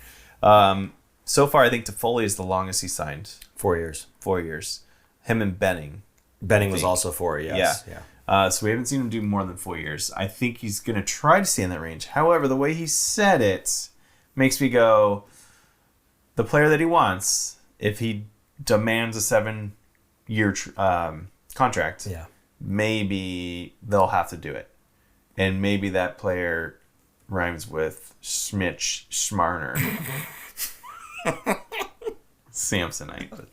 Speaker 2: So far, I think Toffoli is the longest he signed.
Speaker 1: 4 years.
Speaker 2: 4 years. Him and Benning.
Speaker 1: Benning was also 4, yes.
Speaker 2: Yeah. So we haven't seen him do more than 4 years. I think he's going to try to stay in that range. However, the way he said it makes me go, the player that he wants, if he demands a 7-year contract, maybe they'll have to do it. And maybe that player rhymes with Schmitch Schmarner. Samsonite.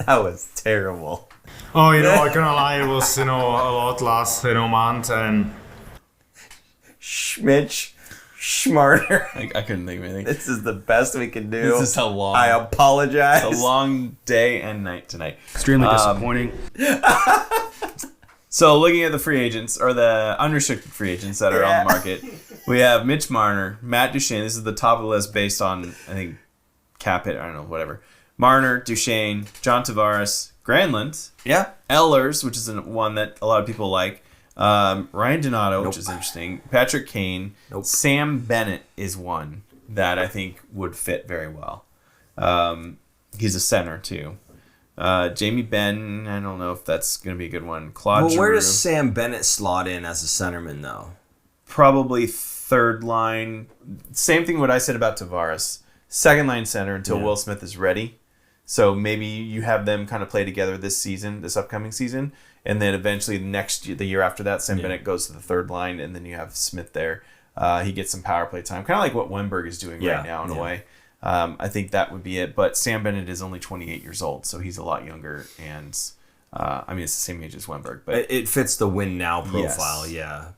Speaker 1: That was terrible.
Speaker 5: Oh, I can't lie, it was, a lot last, month, and
Speaker 1: Schmitch Schmarter.
Speaker 2: I couldn't think of anything.
Speaker 1: This is the best we can do.
Speaker 2: This is how long.
Speaker 1: I apologize.
Speaker 2: It's a long day and night tonight.
Speaker 3: Extremely disappointing.
Speaker 2: So looking at the free agents, or the unrestricted free agents that are on the market, we have Mitch Marner, Matt Duchene. This is the top of the list based on, I think, cap hit. I don't know, whatever. Marner, Duchene, John Tavares, Granlund, Ehlers, which is one that a lot of people like, Ryan Donato, which is interesting, Patrick Kane, Sam Bennett is one that I think would fit very well. He's a center too. Jamie Benn, I don't know if that's going to be a good one. Claude Giroux,
Speaker 1: where does Sam Bennett slot in as a centerman, though?
Speaker 2: probably third line. Same thing what I said about Tavares. Second line center until Will Smith is ready. So maybe you have them kind of play together this upcoming season, and then eventually the year after that, Sam Bennett goes to the third line, and then you have Smith there. He gets some power play time, kind of like what Wenberg is doing right now in a way. I think that would be it. But Sam Bennett is only 28 years old, so he's a lot younger, and I mean it's the same age as Wenberg. But
Speaker 1: it fits the win now profile,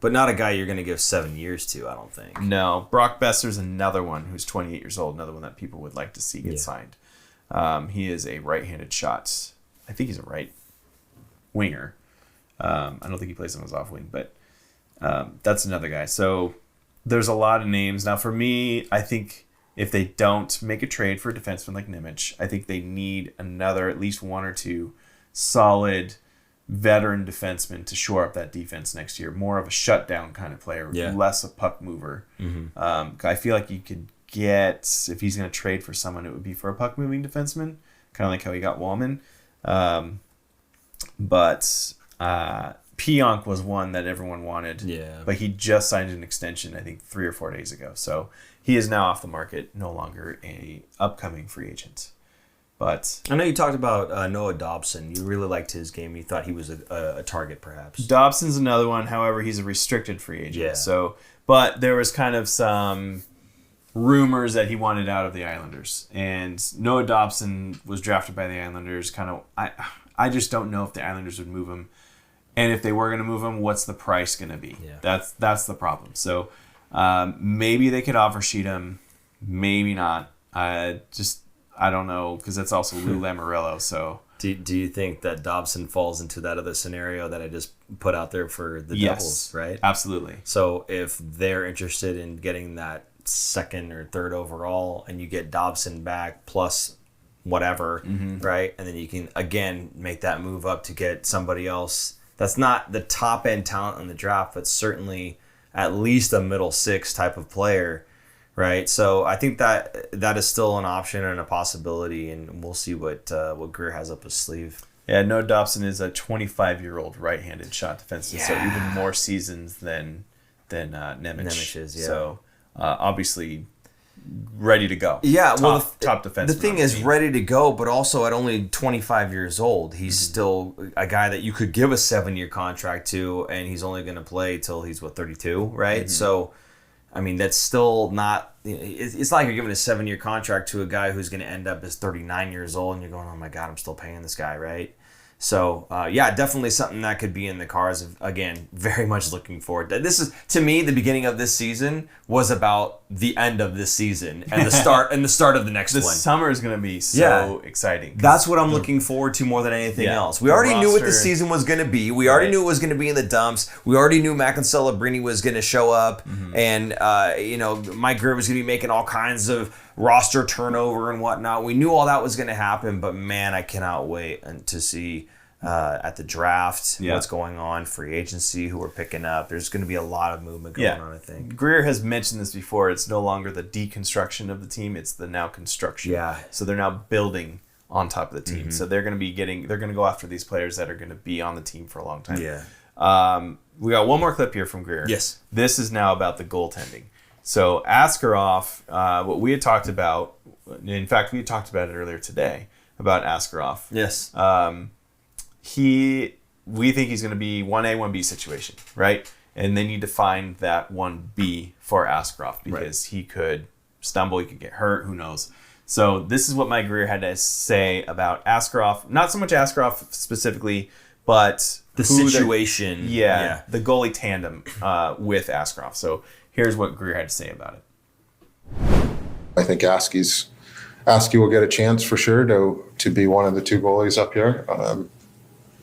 Speaker 1: but not a guy you're going to give 7 years to, I don't think.
Speaker 2: No, Brock Besser's another one who's 28 years old, another one that people would like to see get signed. He is a right-handed shot. I think he's a right winger. I don't think he plays on his off wing, but That's another guy. So there's a lot of names. Now, for me, I think if they don't make a trade for a defenseman like Nemec, I think they need another, at least one or two solid veteran defensemen to shore up that defense next year. More of a shutdown kind of player, less a puck mover. I feel like you could get, if he's going to trade for someone, it would be for a puck moving defenseman, kind of like how he got Wallman. But Pionk was one that everyone wanted. Yeah. But he just signed an extension, I think, 3 or 4 days ago. So he is now off the market, no longer a upcoming free agent. But
Speaker 1: I know you talked about Noah Dobson. You really liked his game. You thought he was a target, perhaps.
Speaker 2: Dobson's another one. However, he's a restricted free agent. Yeah. So, but there was kind of some rumors that he wanted out of the Islanders, and Noah Dobson was drafted by the Islanders. I just don't know if the Islanders would move him, and if they were going to move him, what's the price going to be? Yeah. That's the problem. So maybe they could offer sheet him, maybe not. I don't know, because that's also Lou Lamoriello. So
Speaker 1: do you think that Dobson falls into that other scenario that I just put out there for the Devils, right?
Speaker 2: Absolutely.
Speaker 1: So if they're interested in getting that second or third overall, and you get Dobson back plus whatever, right? And then you can again make that move up to get somebody else that's not the top end talent in the draft, but certainly at least a middle six type of player, right? So I think that is still an option and a possibility, and we'll see what Grier has up his sleeve.
Speaker 2: Yeah, Noah Dobson is a 25-year-old right-handed shot defenseman, so even more seasoned than Nemec
Speaker 1: is. Yeah.
Speaker 2: So obviously ready to go.
Speaker 1: Yeah,
Speaker 2: top defenseman.
Speaker 1: The thing is ready to go, but also at only 25 years old, he's still a guy that you could give a 7-year contract to, and he's only going to play till he's 32, right? So, I mean, that's still not. It's like you're giving a 7-year contract to a guy who's going to end up as 39 years old, and you're going, oh my God, I'm still paying this guy, right? So, definitely something that could be in the cards. Again, very much looking forward to this. Is, to me, the beginning of this season was about the end of this season and the start of the next one.
Speaker 2: The summer is going to be so exciting.
Speaker 1: That's what I'm looking forward to more than anything else. We already knew what the season was going to be. We already knew it was going to be in the dumps. We already knew Mac and Celebrini was going to show up, and Mike Grier was going to be making all kinds of roster turnover and whatnot. We knew all that was going to happen, but man, I cannot wait to see at the draft what's going on, free agency, who we're picking up. There's going to be a lot of movement going on, I think.
Speaker 2: Grier has mentioned this before. It's no longer the deconstruction of the team; it's the now construction.
Speaker 1: Yeah.
Speaker 2: So they're now building on top of the team. So they're going to go after these players that are going to be on the team for a long time.
Speaker 1: Yeah.
Speaker 2: We got one more clip here from Grier.
Speaker 1: Yes.
Speaker 2: This is now about the goaltending. So Askarov, what we had talked about, in fact, we had talked about it earlier today, about Askarov.
Speaker 1: Yes.
Speaker 2: We think he's going to be 1A, 1B situation, right? And they need to find that 1B for Askarov, because he could stumble, he could get hurt, who knows. So this is what Mike Grier had to say about Askarov. Not so much Askarov specifically, but
Speaker 1: the situation.
Speaker 2: The goalie tandem with Askarov. So here's what Grier had to say about it.
Speaker 4: I think Asky will get a chance for sure to be one of the two goalies up here.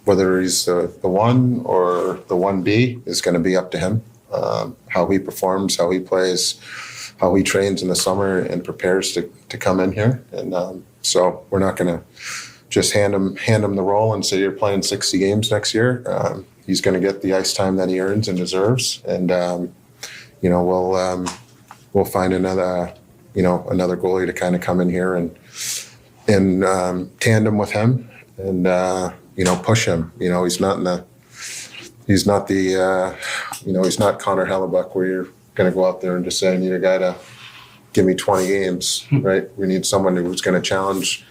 Speaker 4: Whether he's the 1 or the 1B is going to be up to him. How he performs, how he plays, how he trains in the summer and prepares to come in here. And so we're not going to just hand him the role and say you're playing 60 games next year. He's going to get the ice time that he earns and deserves. And we'll find another goalie to kind of come in here and tandem with him and push him. He's not Connor Hellebuck where you're going to go out there and just say, I need a guy to give me 20 games, right? We need someone who's going to challenge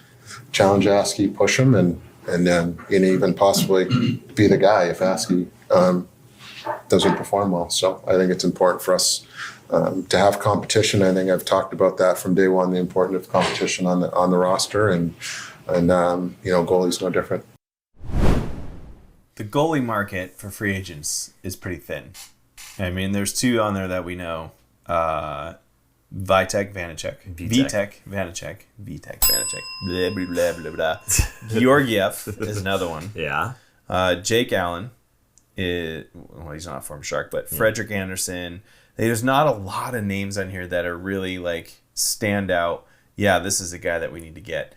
Speaker 4: Asky, push him, and then even possibly be the guy if Asky doesn't perform well. So I think it's important for us to have competition. I think I've talked about that from day one, the importance of competition on the roster, and goalie's no different.
Speaker 2: The goalie market for free agents is pretty thin. I mean, there's two on there that we know. Vitek Vanacek. Blah, blah, blah, blah, blah. Georgiev is another one.
Speaker 1: Yeah.
Speaker 2: Jake Allen. well, he's not a former Shark, but Frederick Anderson. There's not a lot of names on here that are really like stand out. Yeah, this is a guy that we need to get.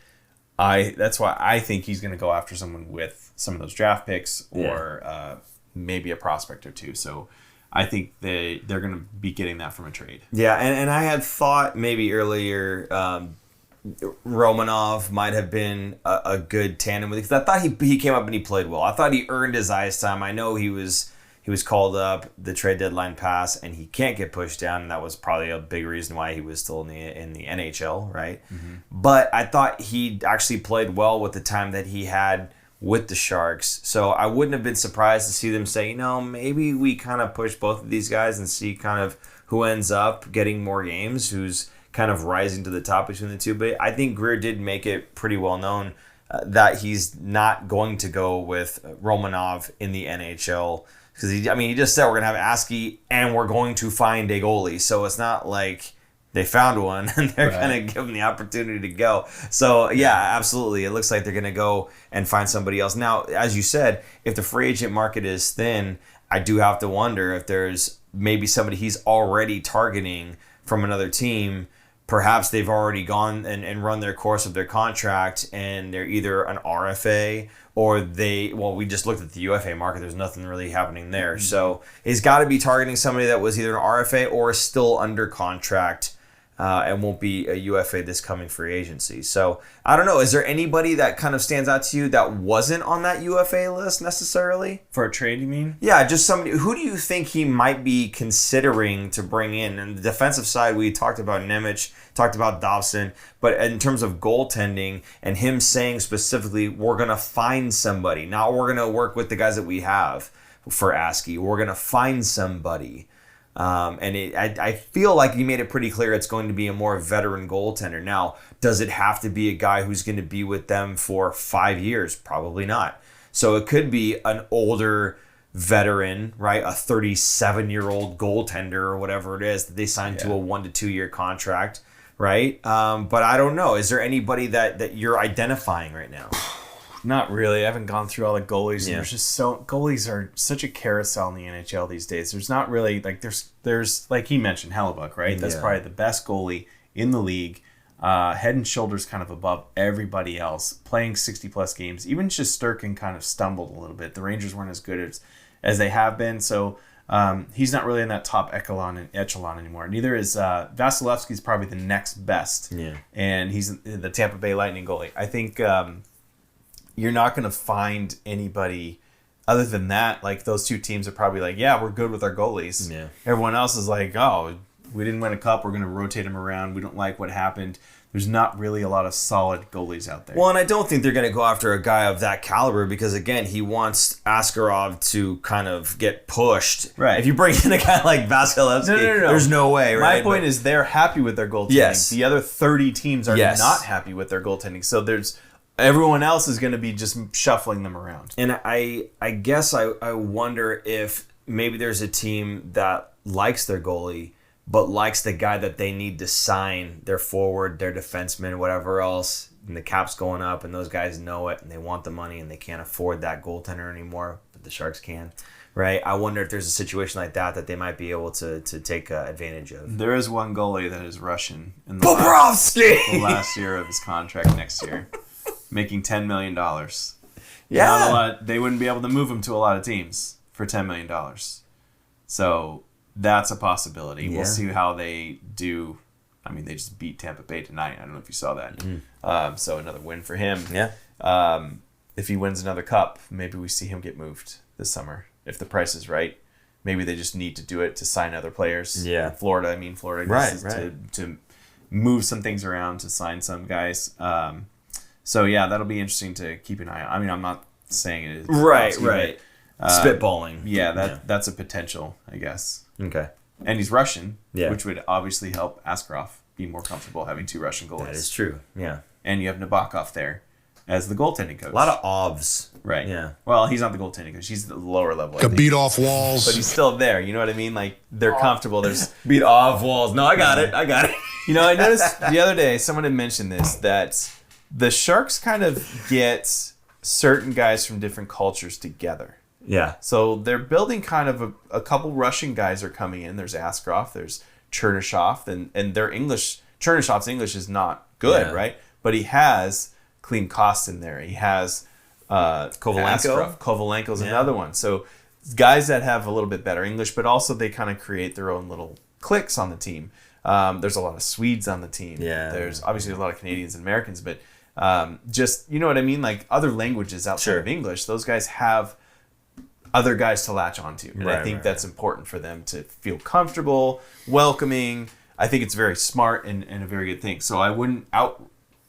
Speaker 2: That's why I think he's going to go after someone with some of those draft picks or maybe a prospect or two. So I think they're going to be getting that from a trade.
Speaker 1: Yeah, and I had thought maybe earlier Romanov might have been a good tandem with it, because I thought he came up and he played well. I thought he earned his ice time. I know he was called up the trade deadline pass, and he can't get pushed down, and that was probably a big reason why he was still in the NHL, right? Mm-hmm. But I thought he actually played well with the time that he had with the Sharks. So I wouldn't have been surprised to see them say, maybe we kind of push both of these guys and see kind of who ends up getting more games, who's kind of rising to the top between the two. But I think Grier did make it pretty well known that he's not going to go with Romanov in the NHL, because he just said we're going to have Askey and we're going to find a goalie. So it's not like they found one and they're going to give him the opportunity to go. So yeah, absolutely. It looks like they're going to go and find somebody else. Now, as you said, if the free agent market is thin, I do have to wonder if there's maybe somebody he's already targeting from another team. Perhaps they've already gone and run their course of their contract, and they're either an RFA or we just looked at the UFA market. There's nothing really happening there. Mm-hmm. So he's got to be targeting somebody that was either an RFA or still under contract and won't be a UFA this coming free agency. So I don't know. Is there anybody that kind of stands out to you that wasn't on that UFA list necessarily?
Speaker 2: For a trade, you mean?
Speaker 1: Yeah, just somebody. Who do you think he might be considering to bring in? And the defensive side, we talked about Nemec, talked about Dobson, but in terms of goaltending and him saying specifically, we're going to find somebody. Not we're going to work with the guys that we have for Askey. We're going to find somebody. I feel like he made it pretty clear it's going to be a more veteran goaltender. Now, does it have to be a guy who's going to be with them for 5 years? Probably not. So it could be an older veteran, right? A 37-year-old goaltender or whatever it is that they signed to a 1 to 2 year contract, right? But I don't know. Is there anybody that you're identifying right now?
Speaker 2: Not really. I haven't gone through all the goalies.
Speaker 1: Yeah.
Speaker 2: And there's just goalies are such a carousel in the NHL these days. There's not really there's like he mentioned Hellebuck, right? That's probably the best goalie in the league. Head and shoulders kind of above everybody else, playing 60 plus games. Even Shesterkin kind of stumbled a little bit. The Rangers weren't as good as they have been. So he's not really in that top echelon anymore. Neither is Vasilevsky's probably the next best.
Speaker 1: Yeah.
Speaker 2: And he's the Tampa Bay Lightning goalie. I think you're not going to find anybody other than that. Like, those two teams are probably like, yeah, we're good with our goalies.
Speaker 1: Yeah.
Speaker 2: Everyone else is like, oh, we didn't win a cup. We're going to rotate them around. We don't like what happened. There's not really a lot of solid goalies out there.
Speaker 1: Well, and I don't think they're going to go after a guy of that caliber because, again, he wants Askarov to kind of get pushed.
Speaker 2: Right.
Speaker 1: If you bring in a guy like Vasilevsky,
Speaker 2: No.
Speaker 1: there's no way, right?
Speaker 2: My point is they're happy with their goaltending.
Speaker 1: Yes.
Speaker 2: The other 30 teams are not happy with their goaltending. So everyone else is going to be just shuffling them around.
Speaker 1: And I guess I wonder if maybe there's a team that likes their goalie but likes the guy that they need to sign, their forward, their defenseman, whatever else, and the cap's going up and those guys know it and they want the money and they can't afford that goaltender anymore, but the Sharks can, right? I wonder if there's a situation like that they might be able to take advantage of.
Speaker 2: There is one goalie that is Russian in the
Speaker 1: Bobrovsky!
Speaker 2: the last year of his contract next year, making $10 million.
Speaker 1: Yeah.
Speaker 2: Not a lot, they wouldn't be able to move him to a lot of teams for $10 million. So that's a possibility.
Speaker 1: Yeah.
Speaker 2: We'll see how they do. I mean, they just beat Tampa Bay tonight. I don't know if you saw that. So another win for him.
Speaker 1: Yeah.
Speaker 2: If he wins another cup, maybe we see him get moved this summer. If the price is right, maybe they just need to do it to sign other players.
Speaker 1: Yeah.
Speaker 2: Florida
Speaker 1: Right.
Speaker 2: to move some things around, to sign some guys. So yeah, that'll be interesting to keep an eye on. I mean, I'm not saying it is
Speaker 1: Right.
Speaker 2: but,
Speaker 1: spitballing.
Speaker 2: Yeah, that's a potential, I guess.
Speaker 1: Okay.
Speaker 2: And he's Russian,
Speaker 1: Yeah.
Speaker 2: which would obviously help Askarov be more comfortable having two Russian goalies.
Speaker 1: That is true. Yeah.
Speaker 2: And you have Nabokov there as the goaltending coach.
Speaker 1: A lot of ovs.
Speaker 2: Right.
Speaker 1: Yeah.
Speaker 2: Well, he's not the goaltending coach. He's the lower level. I
Speaker 8: Could
Speaker 2: think.
Speaker 8: beat off walls.
Speaker 2: But he's still there. You know what I mean? Like, they're comfortable. There's,
Speaker 1: Beat off walls. No, I got it.
Speaker 2: you know, I noticed the other day someone had mentioned this, that the Sharks kind of get certain guys from different cultures together.
Speaker 1: Yeah.
Speaker 2: So they're building kind of a couple Russian guys are coming in. There's Askarov, there's Chernyshov, and their English, Chernyshov's English is not good, right? But he has Klim Kost in there. He has
Speaker 1: Kovalenko.
Speaker 2: Kovalenko's another one. So guys that have a little bit better English, but also they kind of create their own little cliques on the team. There's a lot of Swedes on the team.
Speaker 1: Yeah.
Speaker 2: There's obviously a lot of Canadians and Americans, but just, you know what I mean? Like other languages outside of English, those guys have other guys to latch onto. And I think that's important for them to feel comfortable, welcoming. I think it's very smart and a very good thing. So I wouldn't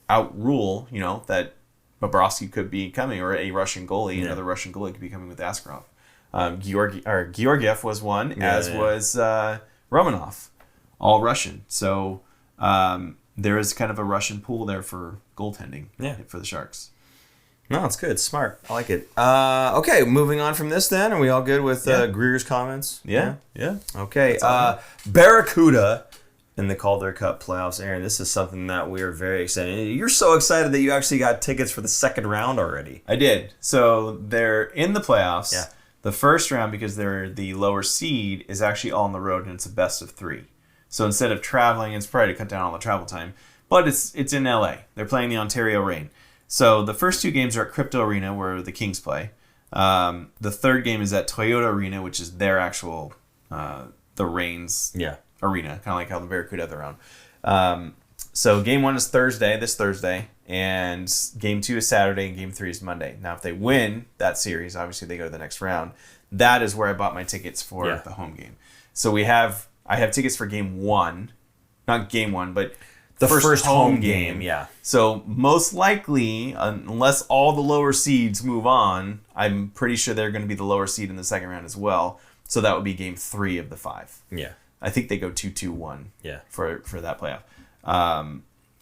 Speaker 2: outrule, you know, that Bobrovsky could be coming, or a Russian goalie, another Russian goalie could be coming with Askarov. Georgiev was one, was Romanov, all Russian. So there is kind of a Russian pool there for goaltending for the Sharks.
Speaker 1: No, it's good. It's smart. I like it. Okay, moving on from this then. Are we all good with Grier's comments?
Speaker 2: Yeah.
Speaker 1: Okay. Barracuda in the Calder Cup playoffs. Aaron, this is something that we are very excited. You're so excited that you actually got tickets for the second round already.
Speaker 2: I did. So they're in the playoffs.
Speaker 1: Yeah.
Speaker 2: The first round, because they're the lower seed, is actually all on the road, and it's a best of 3. So instead of traveling, it's probably to cut down all the travel time. But it's in LA. They're playing the Ontario Reign. So the first 2 games are at Crypto Arena, where the Kings play. The third game is at Toyota Arena, which is their actual, the Reign's arena, kind of like how the Barracuda have their own. So game 1 is this Thursday, and game 2 is Saturday, and game 3 is Monday. Now, if they win that series, obviously they go to the next round. That is where I bought my tickets for the home game. So I have tickets for game 1, not game 1, but
Speaker 1: the first home game. Yeah.
Speaker 2: So most likely, unless all the lower seeds move on, I'm pretty sure they're going to be the lower seed in the second round as well. So that would be game 3 of the 5.
Speaker 1: Yeah.
Speaker 2: I think they go 2-2-1.
Speaker 1: Yeah.
Speaker 2: For that playoff.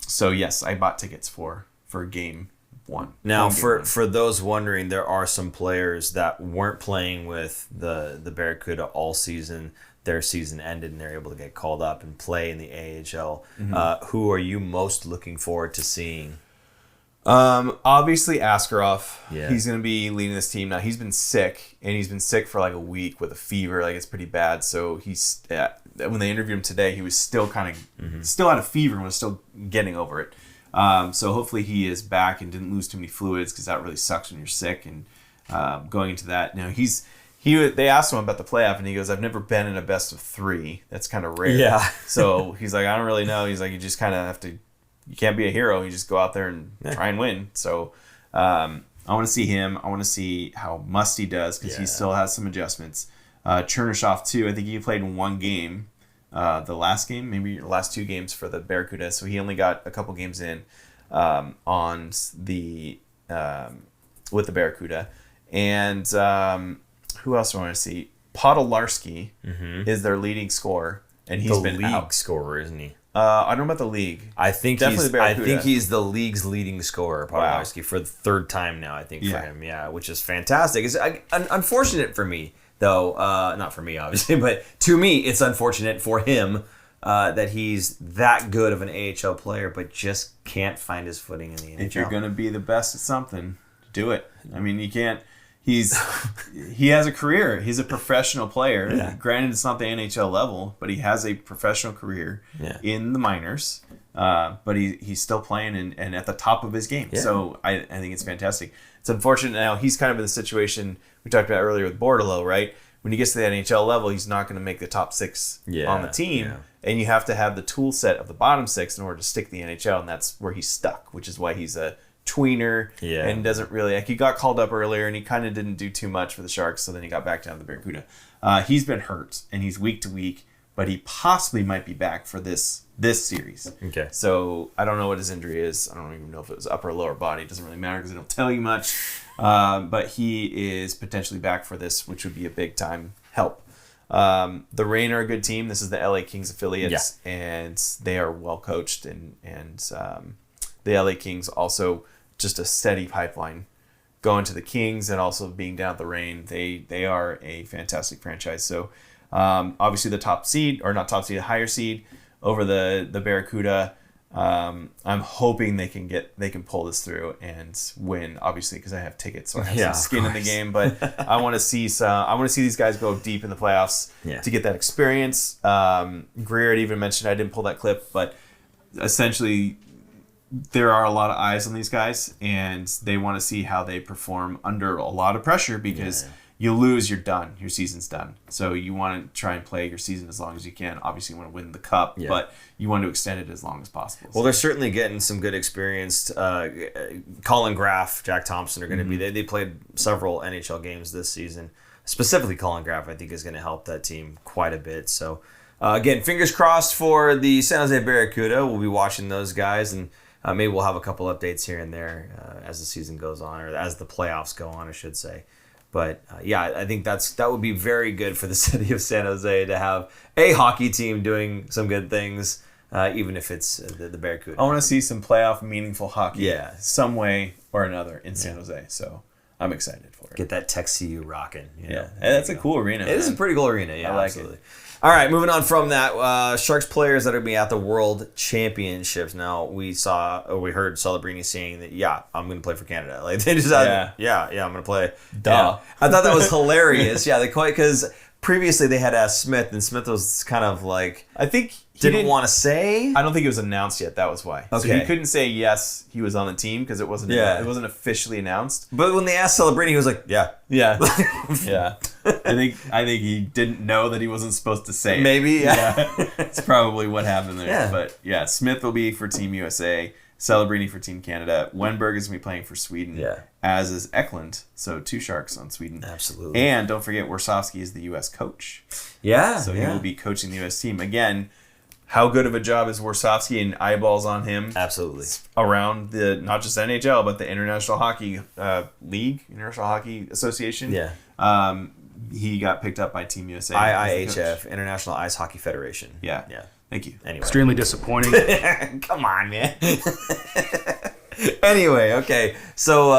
Speaker 2: So yes, I bought tickets for game 1.
Speaker 1: Now, for those wondering, there are some players that weren't playing with the Barracuda all season. Their season ended and they're able to get called up and play in the AHL. Who are you most looking forward to seeing?
Speaker 2: Obviously Askarov.
Speaker 1: Yeah.
Speaker 2: He's going to be leading this team. Now, he's been sick, and he's been sick for like a week with a fever. Like, it's pretty bad. So he's when they interviewed him today, he was still kind of still had a fever and was still getting over it. So hopefully he is back and didn't lose too many fluids, because that really sucks when you're sick. And going into that, now they asked him about the playoff, and he goes, "I've never been in a best of 3. That's kind of rare."
Speaker 1: Yeah.
Speaker 2: So he's like, "I don't really know." He's like, "You just kind of have to. You can't be a hero. You just go out there and try and win." So I want to see him. I want to see how Musty does, because he still has some adjustments. Chernyshov too. I think he played in 1 game, the last game, maybe the last 2 games for the Barracuda. So he only got a couple games in on the with the Barracuda. And who else do I want to see? Podolarsky is their leading scorer, and he's been
Speaker 1: league
Speaker 2: out.
Speaker 1: scorer, isn't he?
Speaker 2: I don't know about the league.
Speaker 1: I think
Speaker 2: Definitely
Speaker 1: he's the league's leading scorer, Podolarsky, for the 3rd time now. I think for him, which is fantastic. It's unfortunate for me, though. Not for me, obviously, but to me, it's unfortunate for him that he's that good of an AHL player, but just can't find his footing in the NHL.
Speaker 2: If you're going to be the best at something, do it. I mean, you can't. He has a career. He's a professional player.
Speaker 1: Yeah.
Speaker 2: Granted, it's not the NHL level, but he has a professional career in the minors. But he's still playing and at the top of his game.
Speaker 1: Yeah.
Speaker 2: So I think it's fantastic. It's unfortunate now he's kind of in the situation we talked about earlier with Bordelot, right? When he gets to the NHL level, he's not going to make the top 6 on the team.
Speaker 1: Yeah.
Speaker 2: And you have to have the tool set of the bottom 6 in order to stick the NHL, and that's where he's stuck, which is why he's a tweener and doesn't really, like, he got called up earlier and he kind of didn't do too much for the Sharks, so then he got back down to the Barracuda. He's been hurt and he's week to week, but he possibly might be back for this series.
Speaker 1: Okay.
Speaker 2: So I don't know what his injury is. I don't even know if it was upper or lower body. It doesn't really matter because they don't tell you much. But he is potentially back for this, which would be a big time help. The Reign are a good team. This is the LA Kings affiliates, and they are well coached, and the LA Kings also just a steady pipeline going to the Kings and also being down at the Reign. They are a fantastic franchise. So obviously the top seed, or not top seed, the higher seed over the Barracuda. I'm hoping they can pull this through and win, obviously, because I have tickets, so I have some skin in the game. But I want to see these guys go deep in the playoffs to get that experience. Grier had even mentioned, I didn't pull that clip, but essentially there are a lot of eyes on these guys, and they want to see how they perform under a lot of pressure, because you lose, you're done. Your season's done. So you want to try and play your season as long as you can. Obviously, you want to win the cup, but you want to extend it as long as possible.
Speaker 1: Well, they're certainly getting some good experience. Colin Graff, Jack Thompson are going to be there. They played several NHL games this season. Specifically, Colin Graff, I think, is going to help that team quite a bit. So, again, fingers crossed for the San Jose Barracuda. We'll be watching those guys, and maybe we'll have a couple updates here and there as the season goes on, or as the playoffs go on, I should say. But I think that would be very good for the city of San Jose to have a hockey team doing some good things, even if it's the Barracuda.
Speaker 2: I want to see some playoff meaningful hockey, some way or another in San Jose. So I'm excited for it.
Speaker 1: Get that Tech CU rocking.
Speaker 2: And that's a cool arena.
Speaker 1: It is a pretty cool arena. Yeah,
Speaker 2: I like
Speaker 1: absolutely.
Speaker 2: it.
Speaker 1: All right, moving on from that, Sharks players that are going to be at the World Championships. Now, we heard Celebrini saying that, I'm going to play for Canada. Like, they just had, I'm going to play.
Speaker 2: Duh.
Speaker 1: Yeah. I thought that was hilarious. Because previously they had asked Smith, and Smith was kind of like,
Speaker 2: I think he
Speaker 1: didn't want to say.
Speaker 2: I don't think it was announced yet. That was why.
Speaker 1: Okay.
Speaker 2: So he couldn't say yes, he was on the team, because it wasn't officially announced.
Speaker 1: But when they asked Celebrini, he was like, yeah.
Speaker 2: I think he didn't know that he wasn't supposed to say it.
Speaker 1: Maybe,
Speaker 2: It's probably what happened there.
Speaker 1: Yeah.
Speaker 2: But Smith will be for Team USA, Celebrini for Team Canada. Wenberg is going to be playing for Sweden, as is Eklund. So 2 Sharks on Sweden.
Speaker 1: Absolutely.
Speaker 2: And don't forget, Warsofsky is the U.S. coach.
Speaker 1: Yeah.
Speaker 2: So he will be coaching the U.S. team. Again, how good of a job is Warsofsky, and eyeballs on him?
Speaker 1: Absolutely.
Speaker 2: Around not just NHL, but the International Hockey League, International Hockey Association.
Speaker 1: Yeah.
Speaker 2: He got picked up by Team USA.
Speaker 1: IIHF, International Ice Hockey Federation.
Speaker 2: Yeah. Thank you.
Speaker 1: Anyway.
Speaker 3: Extremely disappointing.
Speaker 1: Come on, man. Anyway, okay. So,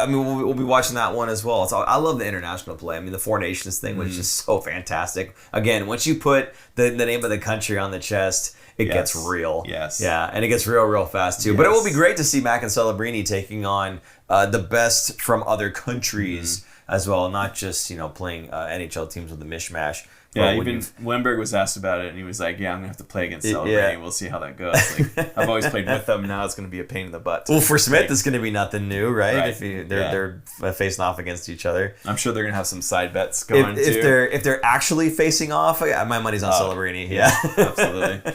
Speaker 1: we'll be watching that one as well. I love the international play. I mean, the Four Nations thing was just so fantastic. Again, once you put the name of the country on the chest, it gets real.
Speaker 2: Yes.
Speaker 1: Yeah, and it gets real fast, too. Yes. But it will be great to see Mac and Celebrini taking on the best from other countries as well, not just, playing NHL teams with a mishmash.
Speaker 2: Yeah, even Wenberg was asked about it, and he was like, I'm going to have to play against Celebrini. We'll see how that goes. Like, I've always played with them. Now it's going to be a pain in the butt.
Speaker 1: Well, for Smith, it's going to be nothing new, right? If they're facing off against each other.
Speaker 2: I'm sure they're going to have some side bets going, too.
Speaker 1: If they're actually facing off, my money's on Celebrini.
Speaker 2: Yeah, absolutely.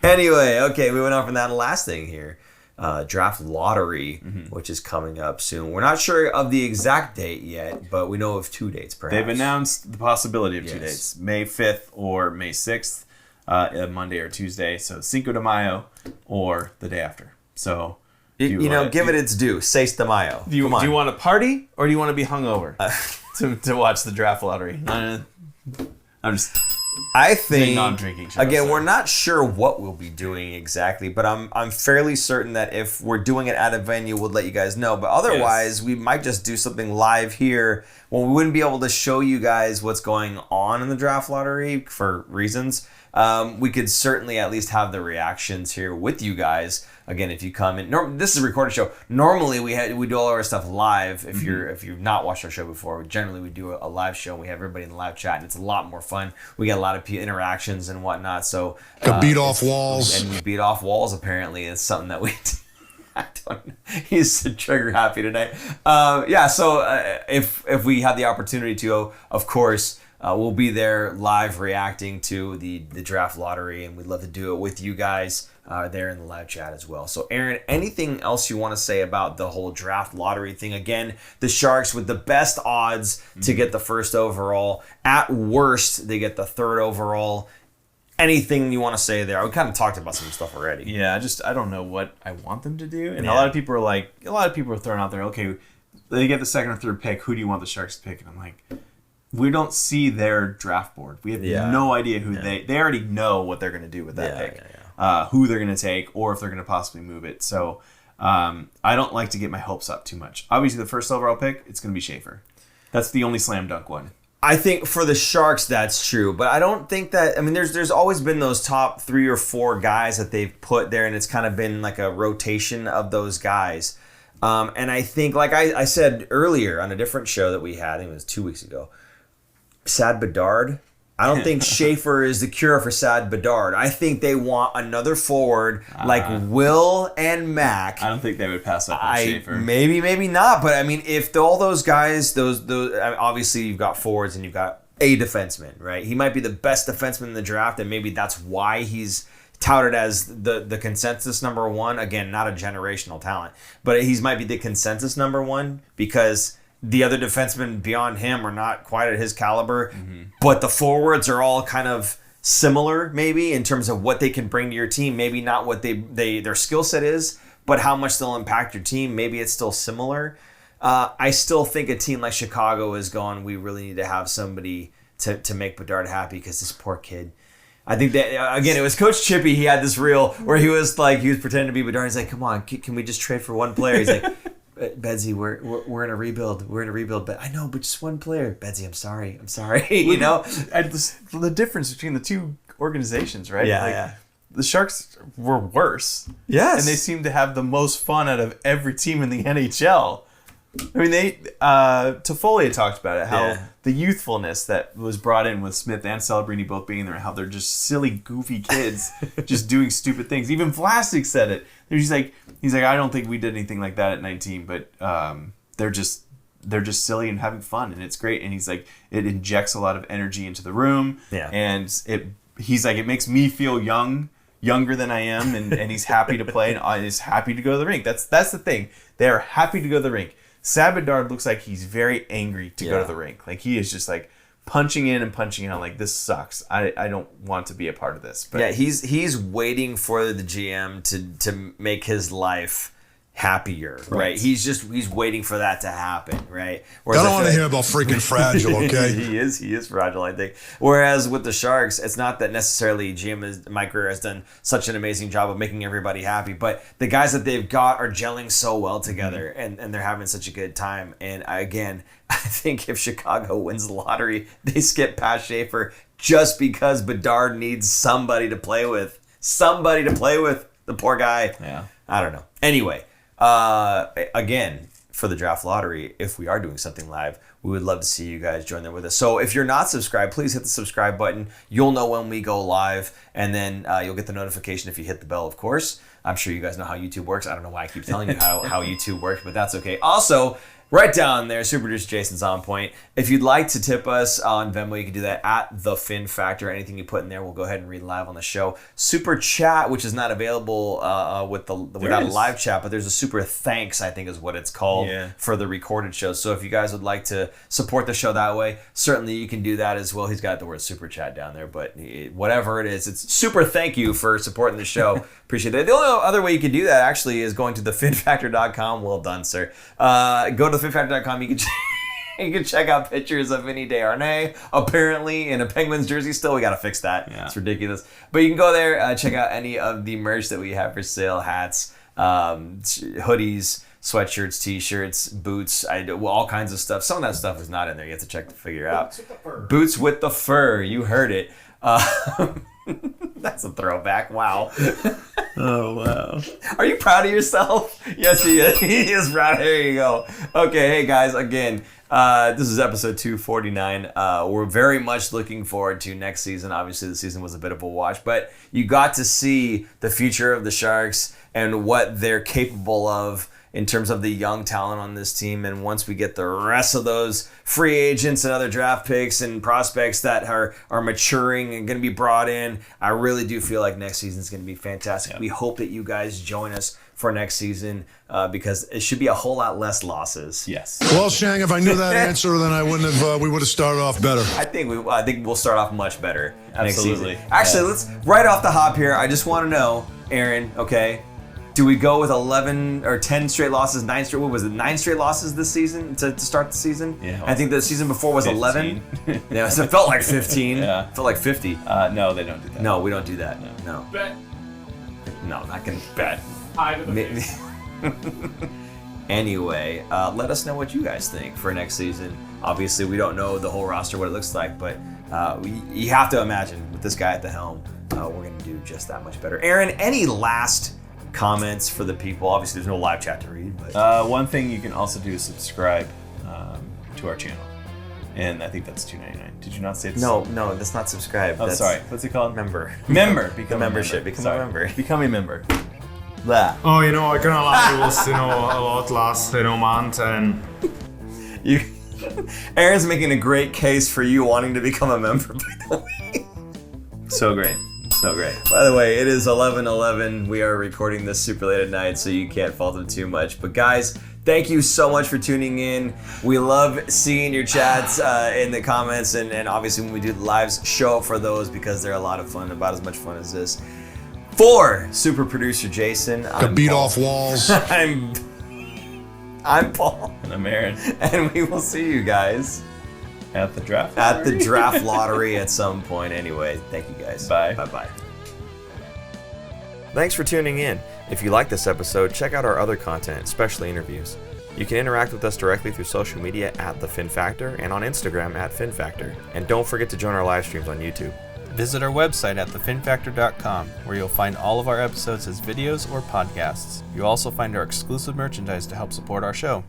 Speaker 1: Anyway, okay, moving on from that. Last thing here. Draft lottery, which is coming up soon. We're not sure of the exact date yet, but we know of 2 dates, perhaps.
Speaker 2: They've announced the possibility of 2 dates, May 5th or May 6th, Monday or Tuesday. So Cinco de Mayo or the day after. So
Speaker 1: give it its due. 6 de Mayo.
Speaker 2: Do you want to party, or do you want to be hungover to watch the draft lottery?
Speaker 1: I think,
Speaker 2: non-drinking show,
Speaker 1: again, we're not sure what we'll be doing exactly, but I'm fairly certain that if we're doing it at a venue, we'll let you guys know. But otherwise, we might just do something live here. Well, we wouldn't be able to show you guys what's going on in the draft lottery for reasons. We could certainly at least have the reactions here with you guys. Again, if you come in, this is a recorded show. Normally, we do all our stuff live. If you've not watched our show before, generally we do a live show and we have everybody in the live chat, and it's a lot more fun. We get a lot of interactions and whatnot. So
Speaker 8: beat off walls,
Speaker 1: and we beat off walls. Apparently, it's something that we. I don't know. He's so trigger happy tonight. So if we have the opportunity to, of course. We'll be there live reacting to the draft lottery, and we'd love to do it with you guys there in the live chat as well. So, Aaron, anything else you want to say about the whole draft lottery thing? Again, the Sharks with the best odds to get the first overall. At worst, they get the third overall. Anything you want to say there? We kind of talked about some stuff already.
Speaker 2: Yeah, I don't know what I want them to do. And a lot of people are throwing out there, okay, they get the second or third pick. Who do you want the Sharks to pick? And I'm like, we don't see their draft board. We have no idea who they already know what they're going to do with that pick, who they're going to take, or if they're going to possibly move it. So I don't like to get my hopes up too much. Obviously, the first overall pick, it's going to be Schaefer. That's the only slam dunk one.
Speaker 1: I think for the Sharks that's true, but I don't think that. I mean, there's always been those top 3 or 4 guys that they've put there, and it's kind of been like a rotation of those guys. And I think, like I said earlier on a different show that we had, I think it was 2 weeks ago, Sad Bedard. I don't think Schaefer is the cure for Sad Bedard. I think they want another forward like Will and Mac.
Speaker 2: I don't think they would pass up on Schaefer.
Speaker 1: Maybe not. But I mean, if all those guys, those obviously you've got forwards and you've got a defenseman, right? He might be the best defenseman in the draft, and maybe that's why he's touted as the consensus number 1. Again, not a generational talent, but he might be the consensus number 1 because the other defensemen beyond him are not quite at his caliber, but the forwards are all kind of similar, maybe in terms of what they can bring to your team. Maybe not what their skill set is, but how much they'll impact your team. Maybe it's still similar. I still think a team like Chicago is going, we really need to have somebody to make Bedard happy because this poor kid. I think that, again, it was Coach Chippy. He had this reel where he was pretending to be Bedard. He's like, come on, can we just trade for one player? He's like, Bedsy, we're in a rebuild. We're in a rebuild, but I know, but just one player. Bedsy, I'm sorry. You know,
Speaker 2: the difference between the two organizations, right?
Speaker 1: Yeah.
Speaker 2: The Sharks were worse.
Speaker 1: Yes,
Speaker 2: and they seem to have the most fun out of every team in the NHL. I mean, Toffoli talked about it, how the youthfulness that was brought in with Smith and Celebrini both being there, how they're just silly, goofy kids just doing stupid things. Even Vlasic said it. He's like, I don't think we did anything like that at 19, but they're just silly and having fun, and it's great. And he's like, it injects a lot of energy into the room, and he's like, it makes me feel younger than I am, and he's happy to play and is happy to go to the rink. That's the thing. They are happy to go to the rink. Sad Bedard looks like he's very angry to go to the rink. Like, he is just like punching in and punching out, like, this sucks. I don't want to be a part of this. But
Speaker 1: yeah, he's waiting for the GM to make his life happier, right? He's waiting for that to happen, right?
Speaker 8: Whereas I don't want to hear about freaking fragile, okay?
Speaker 1: he is fragile, I think. Whereas with the Sharks, it's not that necessarily Mike Grier has done such an amazing job of making everybody happy, but the guys that they've got are gelling so well together, and they're having such a good time. And I think if Chicago wins the lottery, they skip past Schaefer just because Bedard needs somebody to play with. The poor guy.
Speaker 2: Yeah.
Speaker 1: I don't know. Anyway. Again, for the draft lottery, if we are doing something live, we would love to see you guys join there with us. So if you're not subscribed, please hit the subscribe button. You'll know when we go live, and then you'll get the notification if you hit the bell, of course. I'm sure you guys know how YouTube works. I don't know why I keep telling you how YouTube works, but that's okay. Also, right down there, Super Producer Jason's on point. If you'd like to tip us on Venmo, you can do that at The Fin Factor. Anything you put in there, we'll go ahead and read live on the show. Super Chat, which is not available without a live chat, but there's a Super Thanks, I think is what it's called, for the recorded show. So if you guys would like to support the show that way, certainly you can do that as well. He's got the word Super Chat down there, but whatever it is, it's super thank you for supporting the show. Appreciate that. The only other way you can do that, actually, is going to thefinfactor.com. Well done, sir. Go to thefinfactor.com. You can check out pictures of Vinny Desharnais, apparently in a Penguins jersey still. We got to fix that. Yeah. It's ridiculous. But you can go there, check out any of the merch that we have for sale, hats, hoodies, sweatshirts, t-shirts, boots, all kinds of stuff. Some of that stuff is not in there. You have to check to figure out. Boots with the fur. You heard it. That's a throwback. Wow.
Speaker 2: Oh, wow.
Speaker 1: Are you proud of yourself? Yes, he is. He is proud. There you go. Okay, hey, guys, again, this is episode 249. We're very much looking forward to next season. Obviously, the season was a bit of a wash, but you got to see the future of the Sharks and what they're capable of in terms of the young talent on this team. And once we get the rest of those free agents and other draft picks and prospects that are maturing and going to be brought in, I really do feel like next season is going to be fantastic. Yeah. We hope that you guys join us for next season because it should be a whole lot less losses.
Speaker 2: Yes.
Speaker 8: Well, Shang, if I knew that answer, then I wouldn't have. We would have started off better.
Speaker 1: I think we'll start off much better next
Speaker 2: Absolutely.
Speaker 1: season. Actually, let's right off the hop here. I just want to know, Aaron. Okay. Do we go with 11 or 10 straight losses, 9 straight? What was it? 9 straight losses this season to start the season?
Speaker 2: Yeah.
Speaker 1: I think the season before was 11. Yeah, so it felt like 15.
Speaker 2: Yeah.
Speaker 1: It felt like 50.
Speaker 2: No, they don't do that.
Speaker 1: No, we don't do that. No.
Speaker 3: Bet.
Speaker 1: No, not gonna bet.
Speaker 3: Eye to the
Speaker 1: Maybe.
Speaker 3: face.
Speaker 1: Anyway, let us know what you guys think for next season. Obviously, we don't know the whole roster, what it looks like, but you have to imagine with this guy at the helm, we're going to do just that much better. Aaron, any last comments for the people? Obviously, there's no live chat to read. But
Speaker 2: one thing you can also do is subscribe to our channel. And I think that's $2.99. Did you not say this?
Speaker 1: No, that's not subscribe.
Speaker 2: Oh,
Speaker 1: that's
Speaker 2: sorry. What's it called?
Speaker 1: Member.
Speaker 2: Become
Speaker 1: membership.
Speaker 2: a member.
Speaker 1: Become
Speaker 2: Sorry.
Speaker 1: a member.
Speaker 2: Become a member. Blah.
Speaker 5: Oh, I can't lie, it was, a lot last, month, and
Speaker 1: Aaron's making a great case for you wanting to become a member, by the way.
Speaker 2: So great. So great.
Speaker 1: By the way, it is 11:11. We are recording this super late at night, so you can't fault them too much. But guys, thank you so much for tuning in. We love seeing your chats in the comments, and obviously when we do the lives, show up for those because they're a lot of fun, about as much fun as this. For super producer Jason,
Speaker 8: To
Speaker 1: I'm
Speaker 8: beat
Speaker 1: Paul.
Speaker 8: off walls.
Speaker 1: I'm Paul,
Speaker 2: And I'm Aaron.
Speaker 1: and we will see you guys
Speaker 2: At the draft.
Speaker 1: at the draft lottery at some point. Anyway, thank you guys.
Speaker 2: Bye.
Speaker 1: Bye. Thanks for tuning in. If you like this episode, check out our other content, especially interviews. You can interact with us directly through social media at The Fin Factor and on Instagram at Fin Factor. And don't forget to join our live streams on YouTube. Visit our website at thefinfactor.com, where you'll find all of our episodes as videos or podcasts. You'll also find our exclusive merchandise to help support our show.